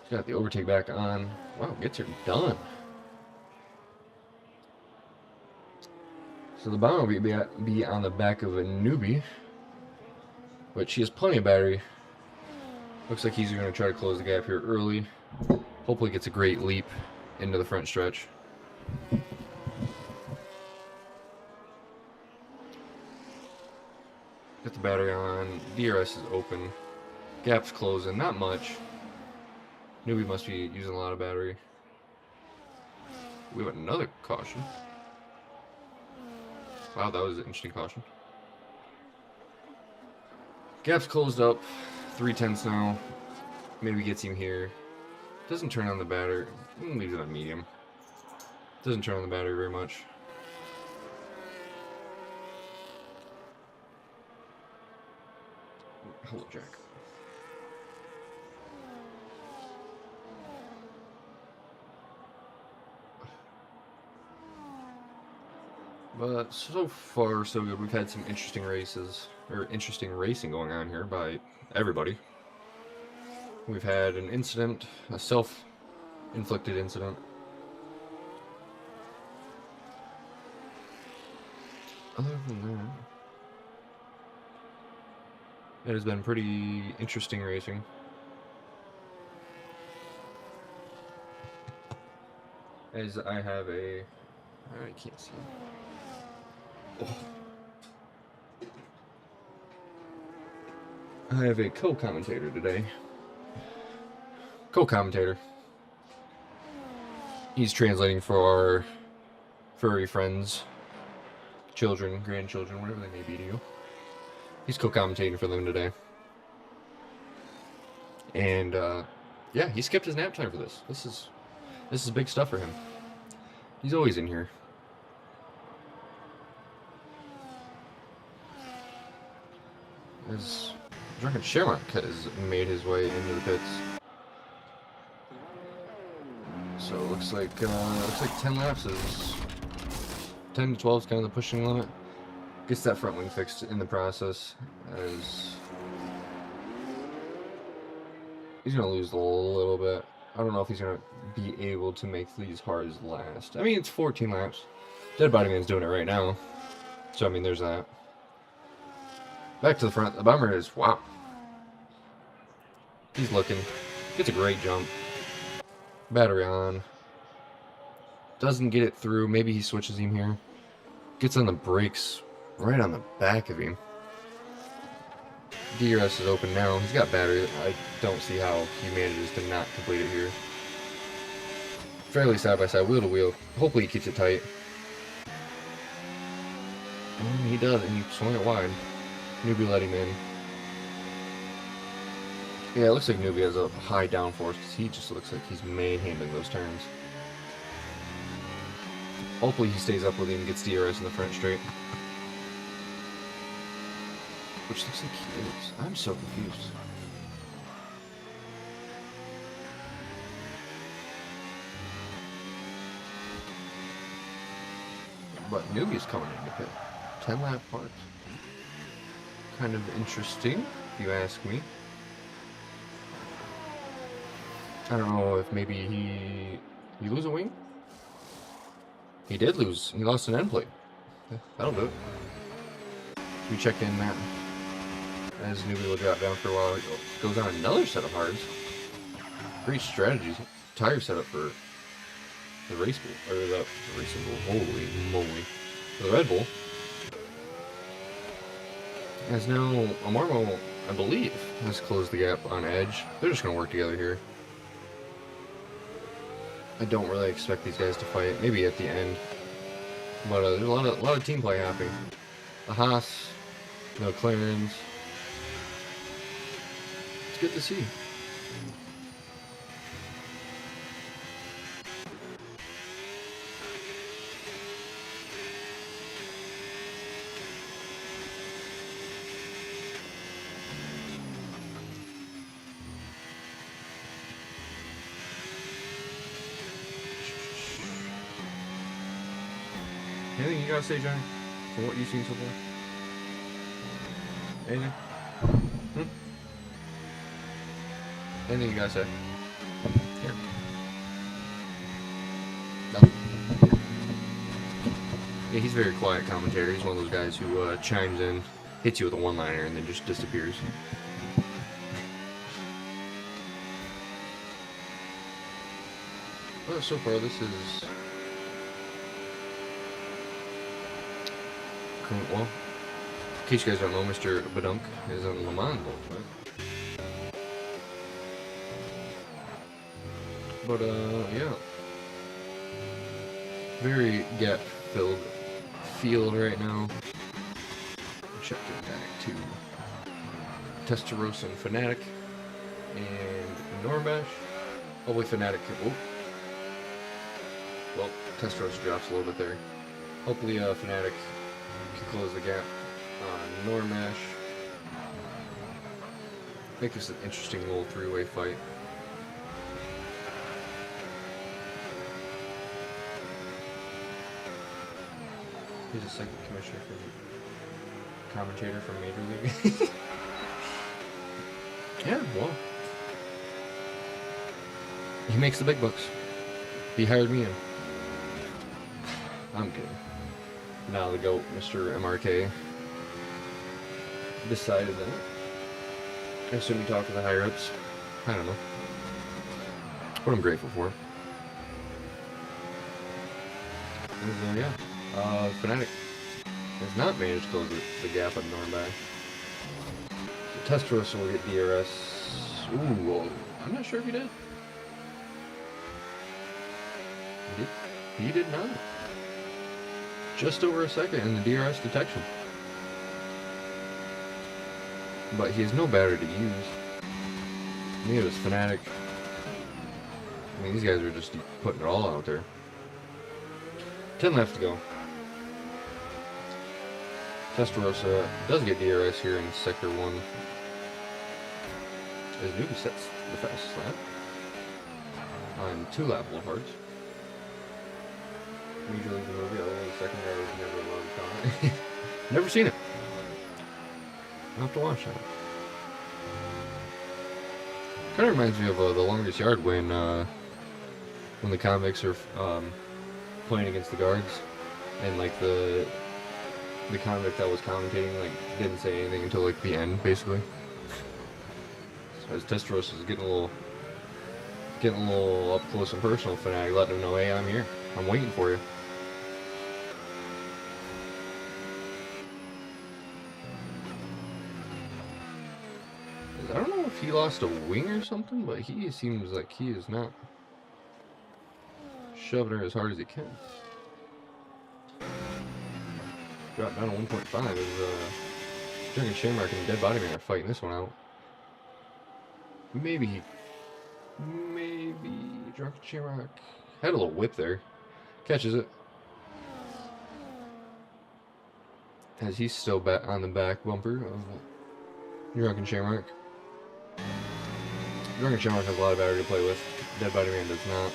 He's got the overtake back on. Wow, gets her done. So the bomber will be on the back of a newbie, but she has plenty of battery. Looks like he's going to try to close the gap here early. Hopefully gets a great leap into the front stretch. Got the battery on. DRS is open. Gap's closing. Not much. Newbie must be using a lot of battery. We have another caution. Wow, that was an interesting caution. Gap's closed up. 3/10 now. Maybe gets him here. Doesn't turn on the battery. Leaves it on medium. Doesn't turn on the battery very much. Hello, Jack. But so far, so good. We've had some interesting races, or interesting racing going on here by everybody. We've had an incident, a self-inflicted incident. Other than that, it has been pretty interesting racing. As I have a... I can't see. Oh. I have a co-commentator today. Co-commentator. He's translating for our furry friends, children, grandchildren, whatever they may be to you. He's co-commentating for them today. And yeah, he skipped his nap time for this. This is big stuff for him. He's always in here. As Drunken Shamrock has made his way into the pits. So it looks like 10 laps is 10 to 12 is kind of the pushing limit. Gets that front wing fixed in the process, as he's gonna lose a little bit. I don't know if he's gonna be able to make these hards last. I mean, it's 14 laps. Dead Body Man's doing it right now, so I mean, there's that. Back to the front. The bomber is wow. He's looking. Gets a great jump. Battery on. Doesn't get it through. Maybe he switches him here. Gets on the brakes right on the back of him. DRS is open now. He's got battery. I don't see how he manages to not complete it here. Fairly side by side, wheel to wheel. Hopefully he keeps it tight. And he does, and he swung it wide. Newbie let him in. Yeah, it looks like Newbie has a high downforce because he just looks like he's manhandling those turns. Hopefully he stays up with him and gets DRS in the front straight. Which looks like he is. I'm so confused. But Newbie's coming in the pit. 10 lap part. Kind of interesting, if you ask me. I don't know if maybe he lose a wing? He did lose. He lost an end plate. That'll do it. We check in that. As Newbie will drop down for a while. Goes on another set of hards. Great strategy. Tire setup for the race bull. Or the racing bull. Holy moly. For the Red Bull. As now Amarmo, I believe, has closed the gap on Edge. They're just going to work together here. I don't really expect these guys to fight. Maybe at the end. But there's a lot of team play happening. The Haas, the McLarens. It's good to see. Anything you gotta say, Johnny? From what you've seen so far? Anything? Anything you gotta say? Here. Nothing. Yeah, he's a very quiet commentator. He's one of those guys who chimes in, hits you with a one-liner, and then just disappears. Well, so far this is... Well, in case you guys don't know, Mr. Badunk is on Le Mans ultimate. But, yeah. Very gap-filled field right now. Check it back to Testarossa and Fnatic and Norbash. Hopefully Fnatic can... Oh. Well, Testarossa drops a little bit there. Hopefully Fnatic can close the gap on Normash. Make this an interesting little three-way fight. He's a second commissioner from commentator from Major League. Yeah, well, he makes the big bucks. He hired me in. I'm kidding. Now the GOAT, Mr. MRK, decided that. I assume he talked to the higher ups. I don't know. What I'm grateful for. And, yeah. Fnatic has not managed to close the gap on Normbach. So Testarossa will get DRS. Ooh, well, I'm not sure if he did. He did not. Just over a second in the DRS detection. But he has no battery to use. Neither does Fnatic. I mean, these guys are just putting it all out there. 10 left to go. Testarossa does get DRS here in Sector 1. As Newbie sets the fastest lap on 2 lappable parts. Major League movie, although the second guy was never allowed to comment. Never seen it. I'll have to watch that. Kind of reminds me of The Longest Yard when the convicts are playing against the guards, and like the convict that was commentating like didn't say anything until like the end, basically. So as Testarossa is getting a little up close and personal, Fnatic letting him know, hey, I'm here. I'm waiting for you. I don't know if he lost a wing or something, but he seems like he is not shoving her as hard as he can. Dropped down to 1.5 as Dragon Shamrock and Dead Body Man are fighting this one out. Maybe Dragon Shamrock had a little whip there. Catches it. As he's still back on the back bumper of Drunken Shamrock. Drunken Shamrock has a lot of battery to play with. Dead Body Man does not.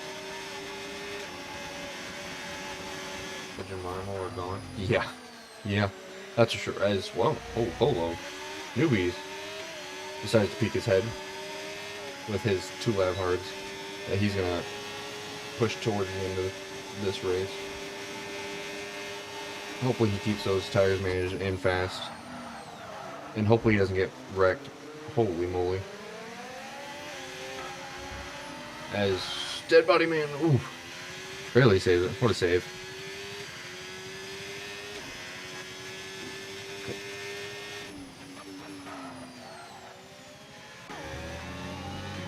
The Jemima are gone. Yeah. That's for sure. As well. Oh, Polo. Newbies decides to peek his head with his 2 lap hards that he's gonna push towards the end of this race. Hopefully he keeps those tires managed in fast. And hopefully he doesn't get wrecked. Holy moly. As Dead Body Man, ooh, barely saves it. What a save. Okay.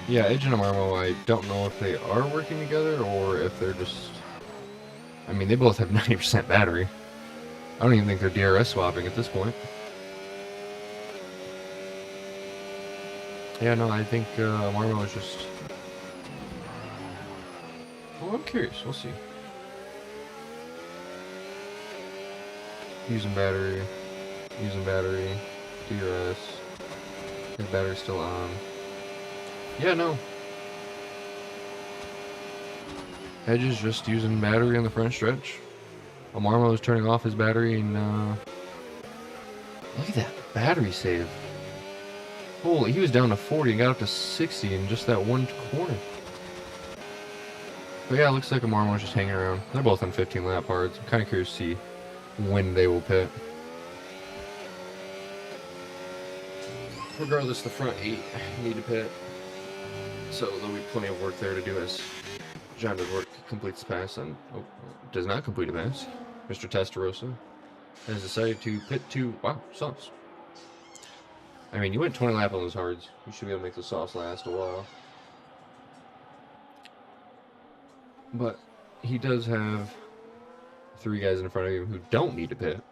Yeah, Edge and Amarmo, I don't know if they are working together or if they're just... I mean, they both have 90% battery. I don't even think they're DRS swapping at this point. Yeah, no, I think Marmo is just... Well, I'm curious. We'll see. Using battery. Using battery. DRS. His battery's still on. Yeah, no. Edge is just using battery on the front stretch. Marmo is turning off his battery and look at that battery save. Holy, he was down to 40 and got up to 60 in just that one corner. But yeah, it looks like Marmo's just hanging around. They're both on 15 lap hards. I'm kind of curious to see when they will pit. Regardless, the front 8 need to pit. So there'll be plenty of work there to do as John does work, completes the pass, and does not complete a pass. Mr. Testarossa has decided to pit to, wow, softs. I mean, you went 20 laps on those hards. You should be able to make the softs last a while. But he does have 3 guys in front of him who don't need to pit.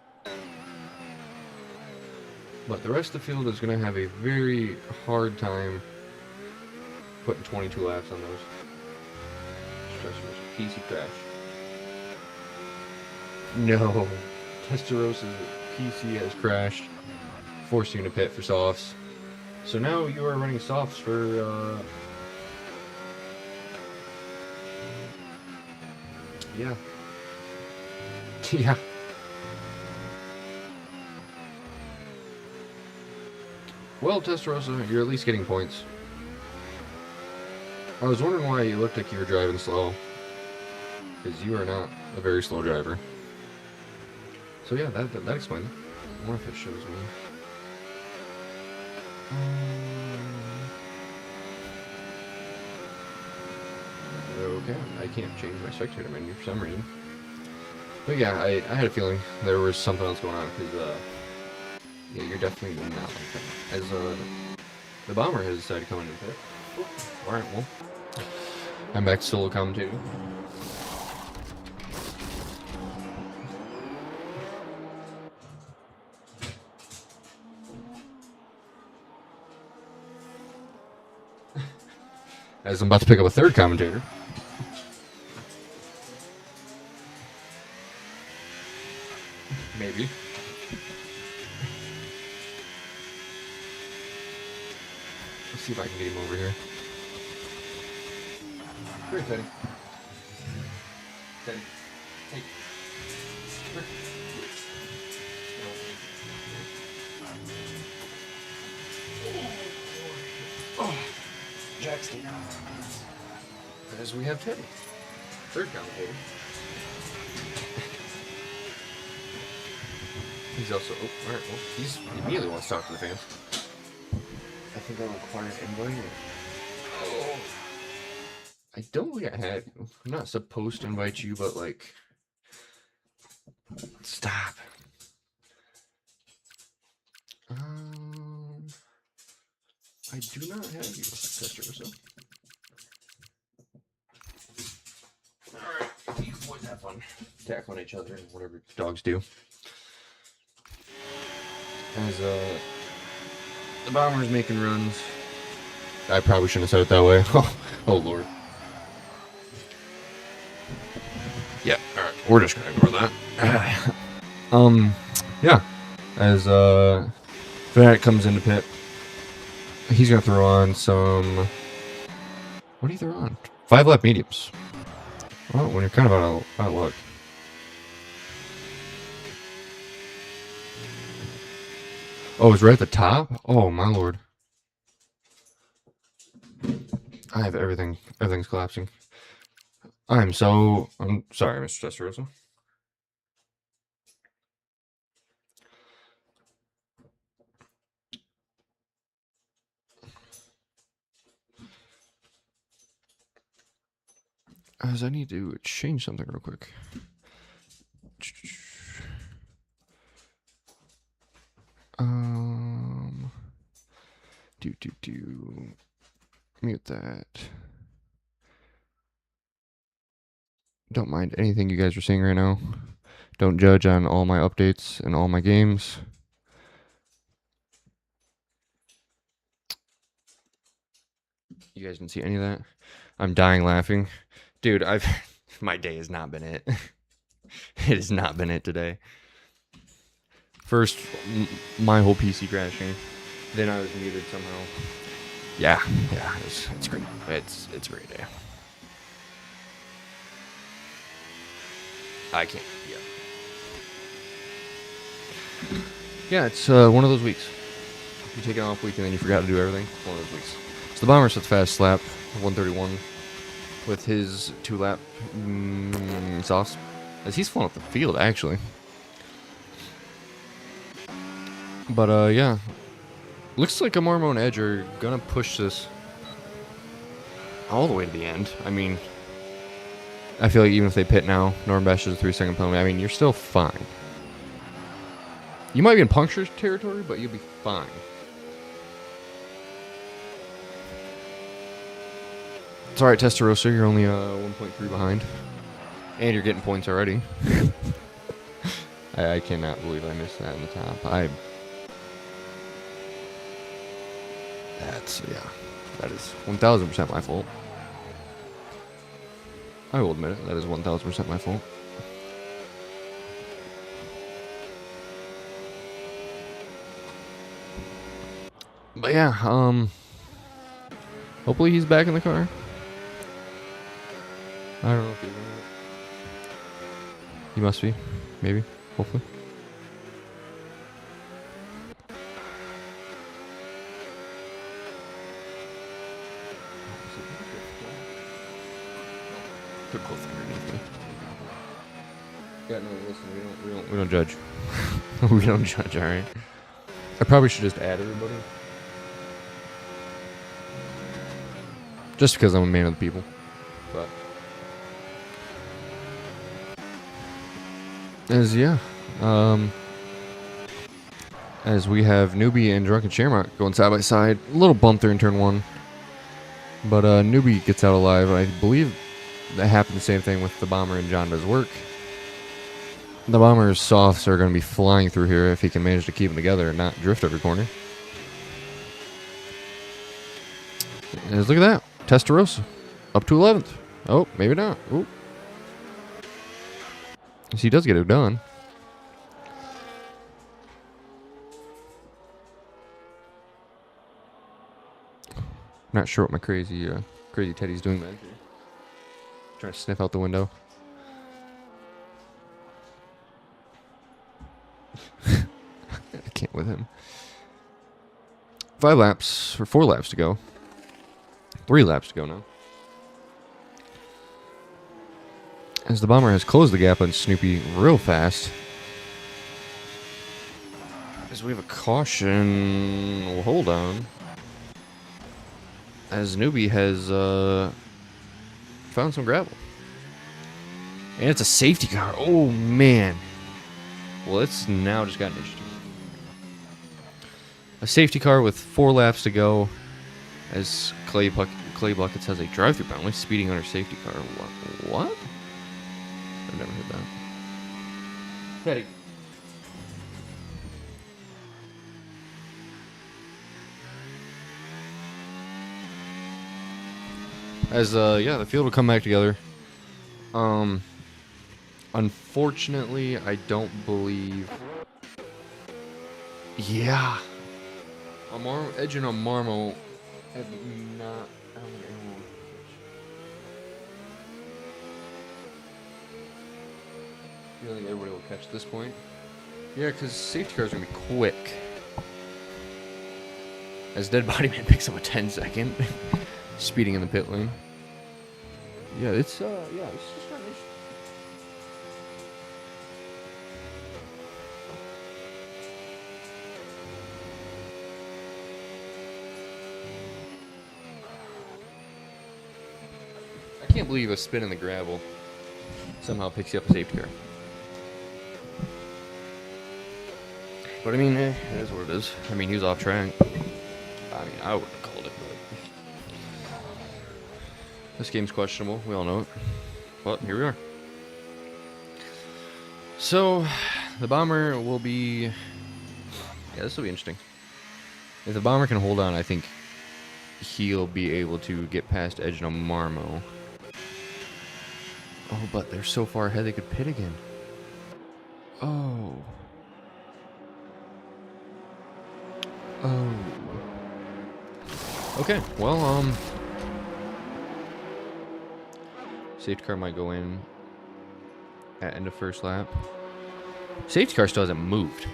But the rest of the field is going to have a very hard time putting 22 laps on those. PC crash. No. Testarosa's PC has crashed, forcing you to pit for softs. So now you are running softs for, yeah. Yeah. Well, Testarossa, you're at least getting points. I was wondering why you looked like you were driving slow. Because you are not a very slow driver. So yeah, that explains it. I wonder if it shows me. Okay, I can't change my spectator menu for some reason. But yeah, I had a feeling there was something else going on, because, yeah, you're definitely not like that. As, the bomber has decided to come in and pit. Alright, well, I'm back to solo commentating. As I'm about to pick up a third commentator. Maybe. Let's see if I can get him over here. Come here, Teddy. Teddy. Hey. Come here. Oh. Jackson. As we have Teddy. Third commentator. He's also, oh, alright, well, he immediately wants to talk to the fans. I think I require an invite. Oh. I don't think I had you. I'm not supposed to invite you, but like, stop. I do not have you, Testarossa. Alright, these boys have fun tackling each other and whatever dogs do. As the bomber's making runs. I probably shouldn't have said it that way. Oh lord. Yeah, alright, we're just gonna ignore that. Yeah. As Fanatic comes into pit, he's gonna throw on some, what do you throw on? 5 lap mediums. Well, when you're kind of out of luck. Oh, it's right at the top? Oh, my lord. I have everything. Everything's collapsing. I'm sorry, Mr. Testarossa. As I need to change something real quick. Mute that. Don't mind anything you guys are seeing right now. Don't judge on all my updates and all my games. You guys didn't see any of that? I'm dying laughing. Dude, my day has not been it. It has not been it today. First, my whole PC crashing. Then I was muted somehow. Yeah, it's great. It's a great day. I can't. Yeah, it's one of those weeks. You take an off week and then you forgot to do everything. One of those weeks. So the bomber sets fast slap 131 with his 2-lap sauce as he's falling up the field actually. But yeah, looks like Amarmo and Edge are gonna push this all the way to the end. I mean, I feel like even if they pit now, Norm Bash is a 3-second penalty. I mean, you're still fine. You might be in puncture territory, but you'll be fine. It's alright, Testarossa. You're only 1.3 behind. And you're getting points already. I cannot believe I missed that in the top. That is 1,000% my fault. I will admit it. That is 1,000% my fault. But yeah, hopefully he's back in the car. I don't know if he's in it. He must be. Maybe. Hopefully. They're both underneath me. Yeah, no, listen, we don't judge. We don't judge, alright? I probably should just add everybody. Just because I'm a man of the people. But as we have Newbie and Drunken Shamrock going side by side. A little bump there in turn 1. But Newbie gets out alive. I believe that happened the same thing with the Bomber and John Does Work. The Bomber's softs are going to be flying through here if he can manage to keep them together and not drift every corner. And look at that. Testarossa up to 11th. Oh, maybe not. Ooh. So he does get it done. Not sure what my crazy Teddy's doing back here. Trying to sniff out the window. I can't with him. 4 laps to go. 3 laps to go now. As the Bomber has closed the gap on Snoopy real fast. As we have a caution. Well, hold on. As Newbie has found some gravel. And it's a safety car. Oh, man. Well, it's now just gotten interesting. A safety car with 4 laps to go. As Clay Buckets has a drive-through penalty, speeding under safety car. What? I've never heard that. Teddy. As the field will come back together. Unfortunately, I don't believe. Yeah. Edge and Amarmo have not. I don't think everybody will catch this point. Yeah, because safety cars are going to be quick. As Dead Body Man picks up a 10-second. Speeding in the pit lane. Yeah, it's just not an issue. I can't believe a spin in the gravel somehow picks you up a safety car. But I mean, it is what it is. I mean, he was off track. I mean, I wouldn't have called it, but this game's questionable. We all know it. But here we are. So, the Bomber will be... Yeah, this will be interesting. If the Bomber can hold on, I think he'll be able to get past Edge and Marmo. Oh, but they're so far ahead they could pit again. Oh. Oh. Okay, well, safety car might go in at end of first lap. Safety car still hasn't moved.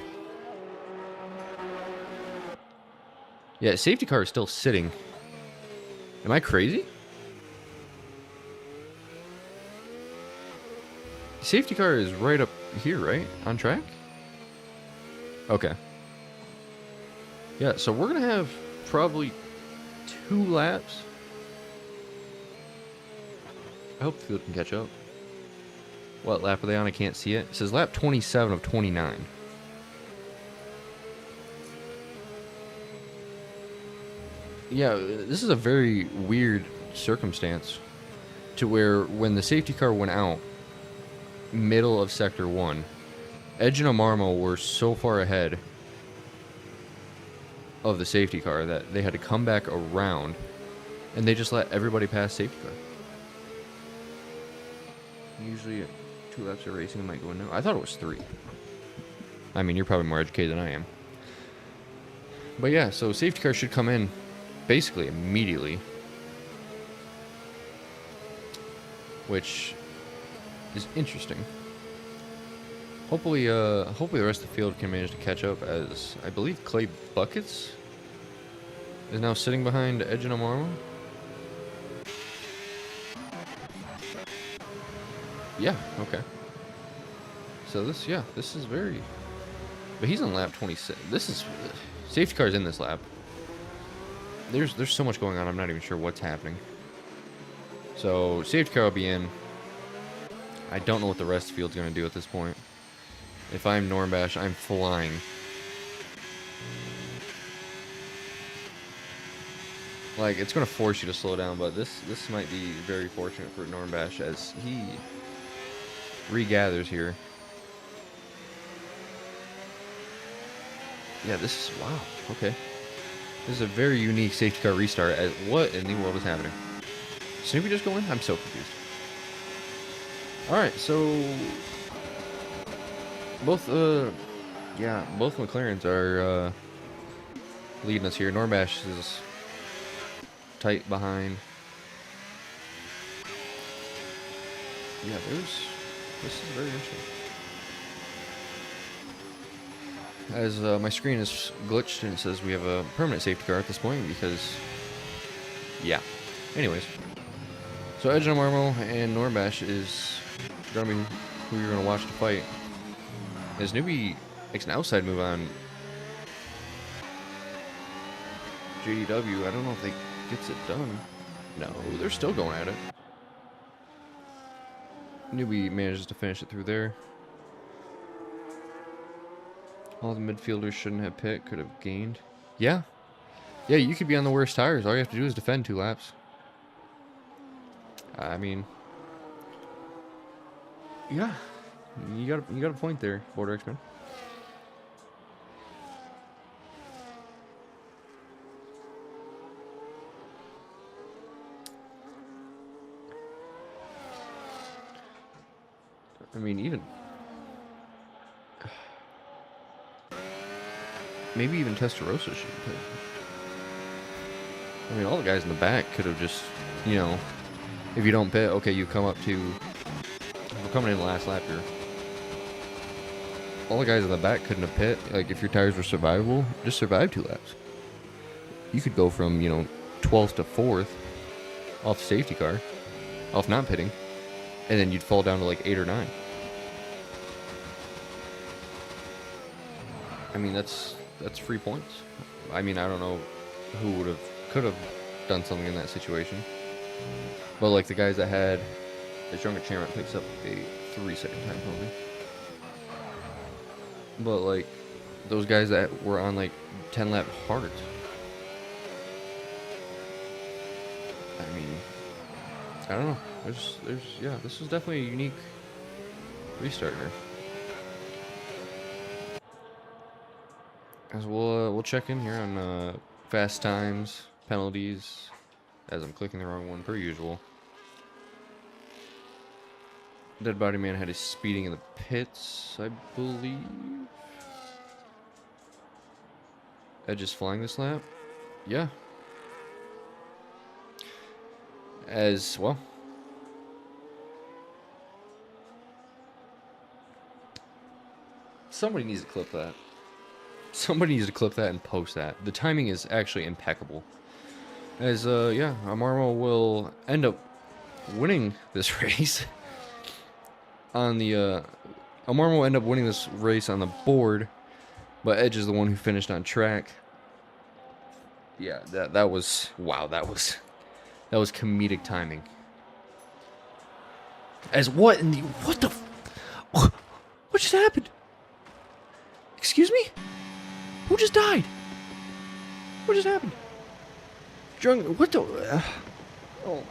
Yeah, safety car is still sitting. Am I crazy? Safety car is right up here, right? On track? Okay. Yeah, so we're going to have probably 2 laps. I hope the field can catch up. What lap are they on? I can't see it. It says lap 27 of 29. Yeah, this is a very weird circumstance to where when the safety car went out, middle of Sector 1, Edge and Marmo were so far ahead of the safety car that they had to come back around, and they just let everybody pass safety car. Usually 2 laps of racing might go in now. I thought it was 3. I mean, you're probably more educated than I am. But yeah, so safety car should come in basically immediately, which is interesting. Hopefully the rest of the field can manage to catch up, as I believe Clay Buckets is now sitting behind Edge and Marmo. Yeah, okay. So this is very... But he's on lap 26. This is... Safety car's in this lap. There's so much going on, I'm not even sure what's happening. So, safety car will be in. I don't know what the rest of the field's going to do at this point. If I'm Normbash, I'm flying. Like, it's going to force you to slow down, but this might be very fortunate for Normbash as he regathers here. Yeah, this is... Wow, okay. This is a very unique safety car restart. What in the world is happening? Snoopy just going? I'm so confused. Alright, so... Both McLarens are leading us here. Normbash is tight behind. Yeah, this is very interesting. As my screen is glitched and it says we have a permanent safety car at this point because, yeah. Anyways, so Edge and Marmo and Normbash is going to be who you're going to watch the fight. As Newbie makes an outside move on JDW, I don't know if they gets it done. No, they're still going at it. Newbie manages to finish it through there. All the midfielders shouldn't have pit, could have gained. Yeah. Yeah, you could be on the worst tires. All you have to do is defend 2 laps. I mean, yeah. You got a point there, Border X-Men. I mean, even maybe even Testarossa should pit. I mean, all the guys in the back could have just, you know, if you don't pit, okay, you come up to... We're coming in the last lap here. All the guys in the back couldn't have pit. Like, if your tires were survivable, just survive 2 laps. You could go from, you know, 12th to 4th off safety car, off not pitting, and then you'd fall down to like 8 or 9. I mean, that's free points. I mean, I don't know who could have done something in that situation. But like the guys that had the Jungle Chairman picks up a 3-second time penalty. But like those guys that were on like 10 lap hard. I mean, I don't know. Yeah, this is definitely a unique restart here. As we'll check in here on fast times penalties, as I'm clicking the wrong one per usual. Dead Body Man had his speeding in the pits, I believe. Edge is flying this lap. Yeah. As well. Somebody needs to clip that. Somebody needs to clip that and post that. The timing is actually impeccable. As, yeah, Amarmo will end up winning this race. On the, Amarmo will end up winning this race on the board. But Edge is the one who finished on track. Yeah, that was, wow, that was comedic timing. As what in the, what the, what just happened? Excuse me? Who just died? What just happened? Drunk, what the, oh my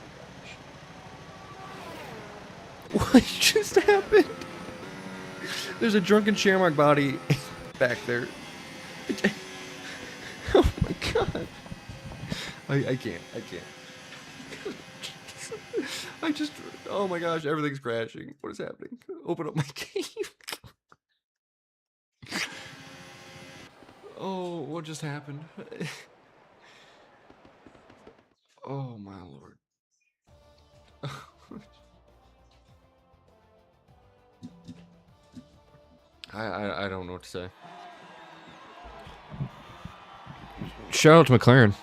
gosh. What just happened? There's a drunken Shamrock body back there. Oh my god. I can't. I just, oh my gosh, everything's crashing. What is happening? Open up my game. Oh, what just happened? Oh my lord. I don't know what to say. Shout out to McLaren.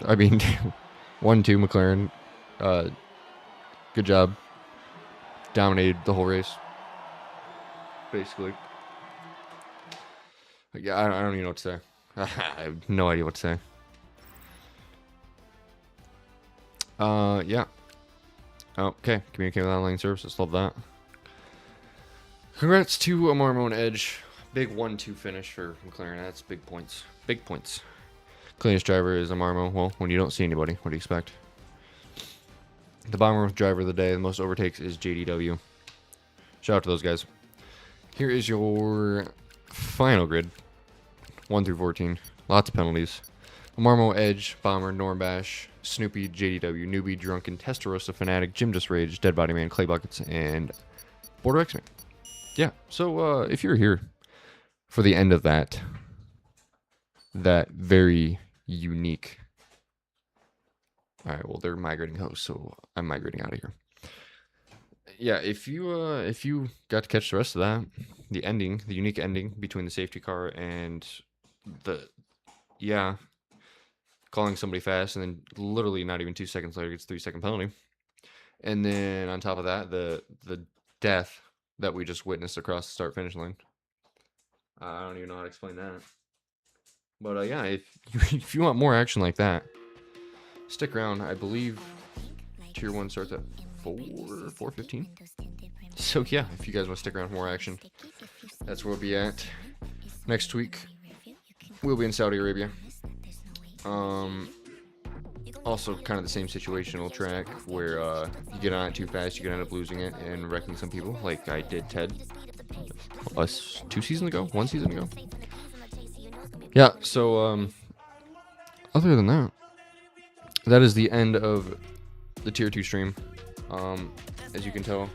I mean, 1-2 McLaren. Good job. Dominated the whole race. Basically. Yeah, I don't even know what to say. I have no idea what to say. Yeah. Okay, communicate with online services. Love that. Congrats to Amarmo and Edge. Big 1-2 finish for McLaren. That's big points. Big points. Cleanest driver is Amarmo. Well, when you don't see anybody, what do you expect? The bomber driver of the day, the most overtakes is JDW. Shout out to those guys. Here is your final grid. 1 through 14. Lots of penalties. Amarmo, Edge, Bomber, Normbash, Snoopy, JDW, Newbie, Drunken, Testarossa, Fanatic, Jim Just Rage, Dead Body Man, Clay Buckets, and Border X-Man. Yeah, so if you're here for the end of that very unique. All right, well, they're migrating hosts, so I'm migrating out of here. Yeah, if you got to catch the rest of that, the ending, the unique ending between the safety car and the, yeah, calling somebody fast, and then literally not even 2 seconds later gets a 3-second penalty, and then on top of that, the death that we just witnessed across the start-finish line. I don't even know how to explain that. But yeah, if you want more action like that, stick around. I believe Tier 1 starts at 4:15. So yeah, if you guys want to stick around for more action, that's where we'll be at. Next week, we'll be in Saudi Arabia. Also kind of the same situational track where you get on it too fast, you can end up losing it and wrecking some people, like I did Ted us 2 seasons ago, 1 season ago. Yeah, so other than that, that is the end of the Tier 2 stream. As you can tell,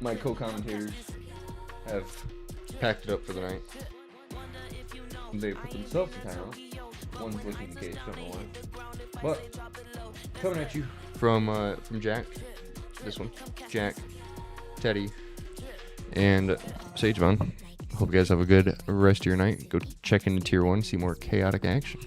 my co-commentators have packed it up for the night. They put themselves in timeout. One's looking the case, don't know why. But coming at you from Jack, this one, Jack, Teddy, and Sagevon. Hope you guys have a good rest of your night. Go check into Tier 1, see more chaotic action.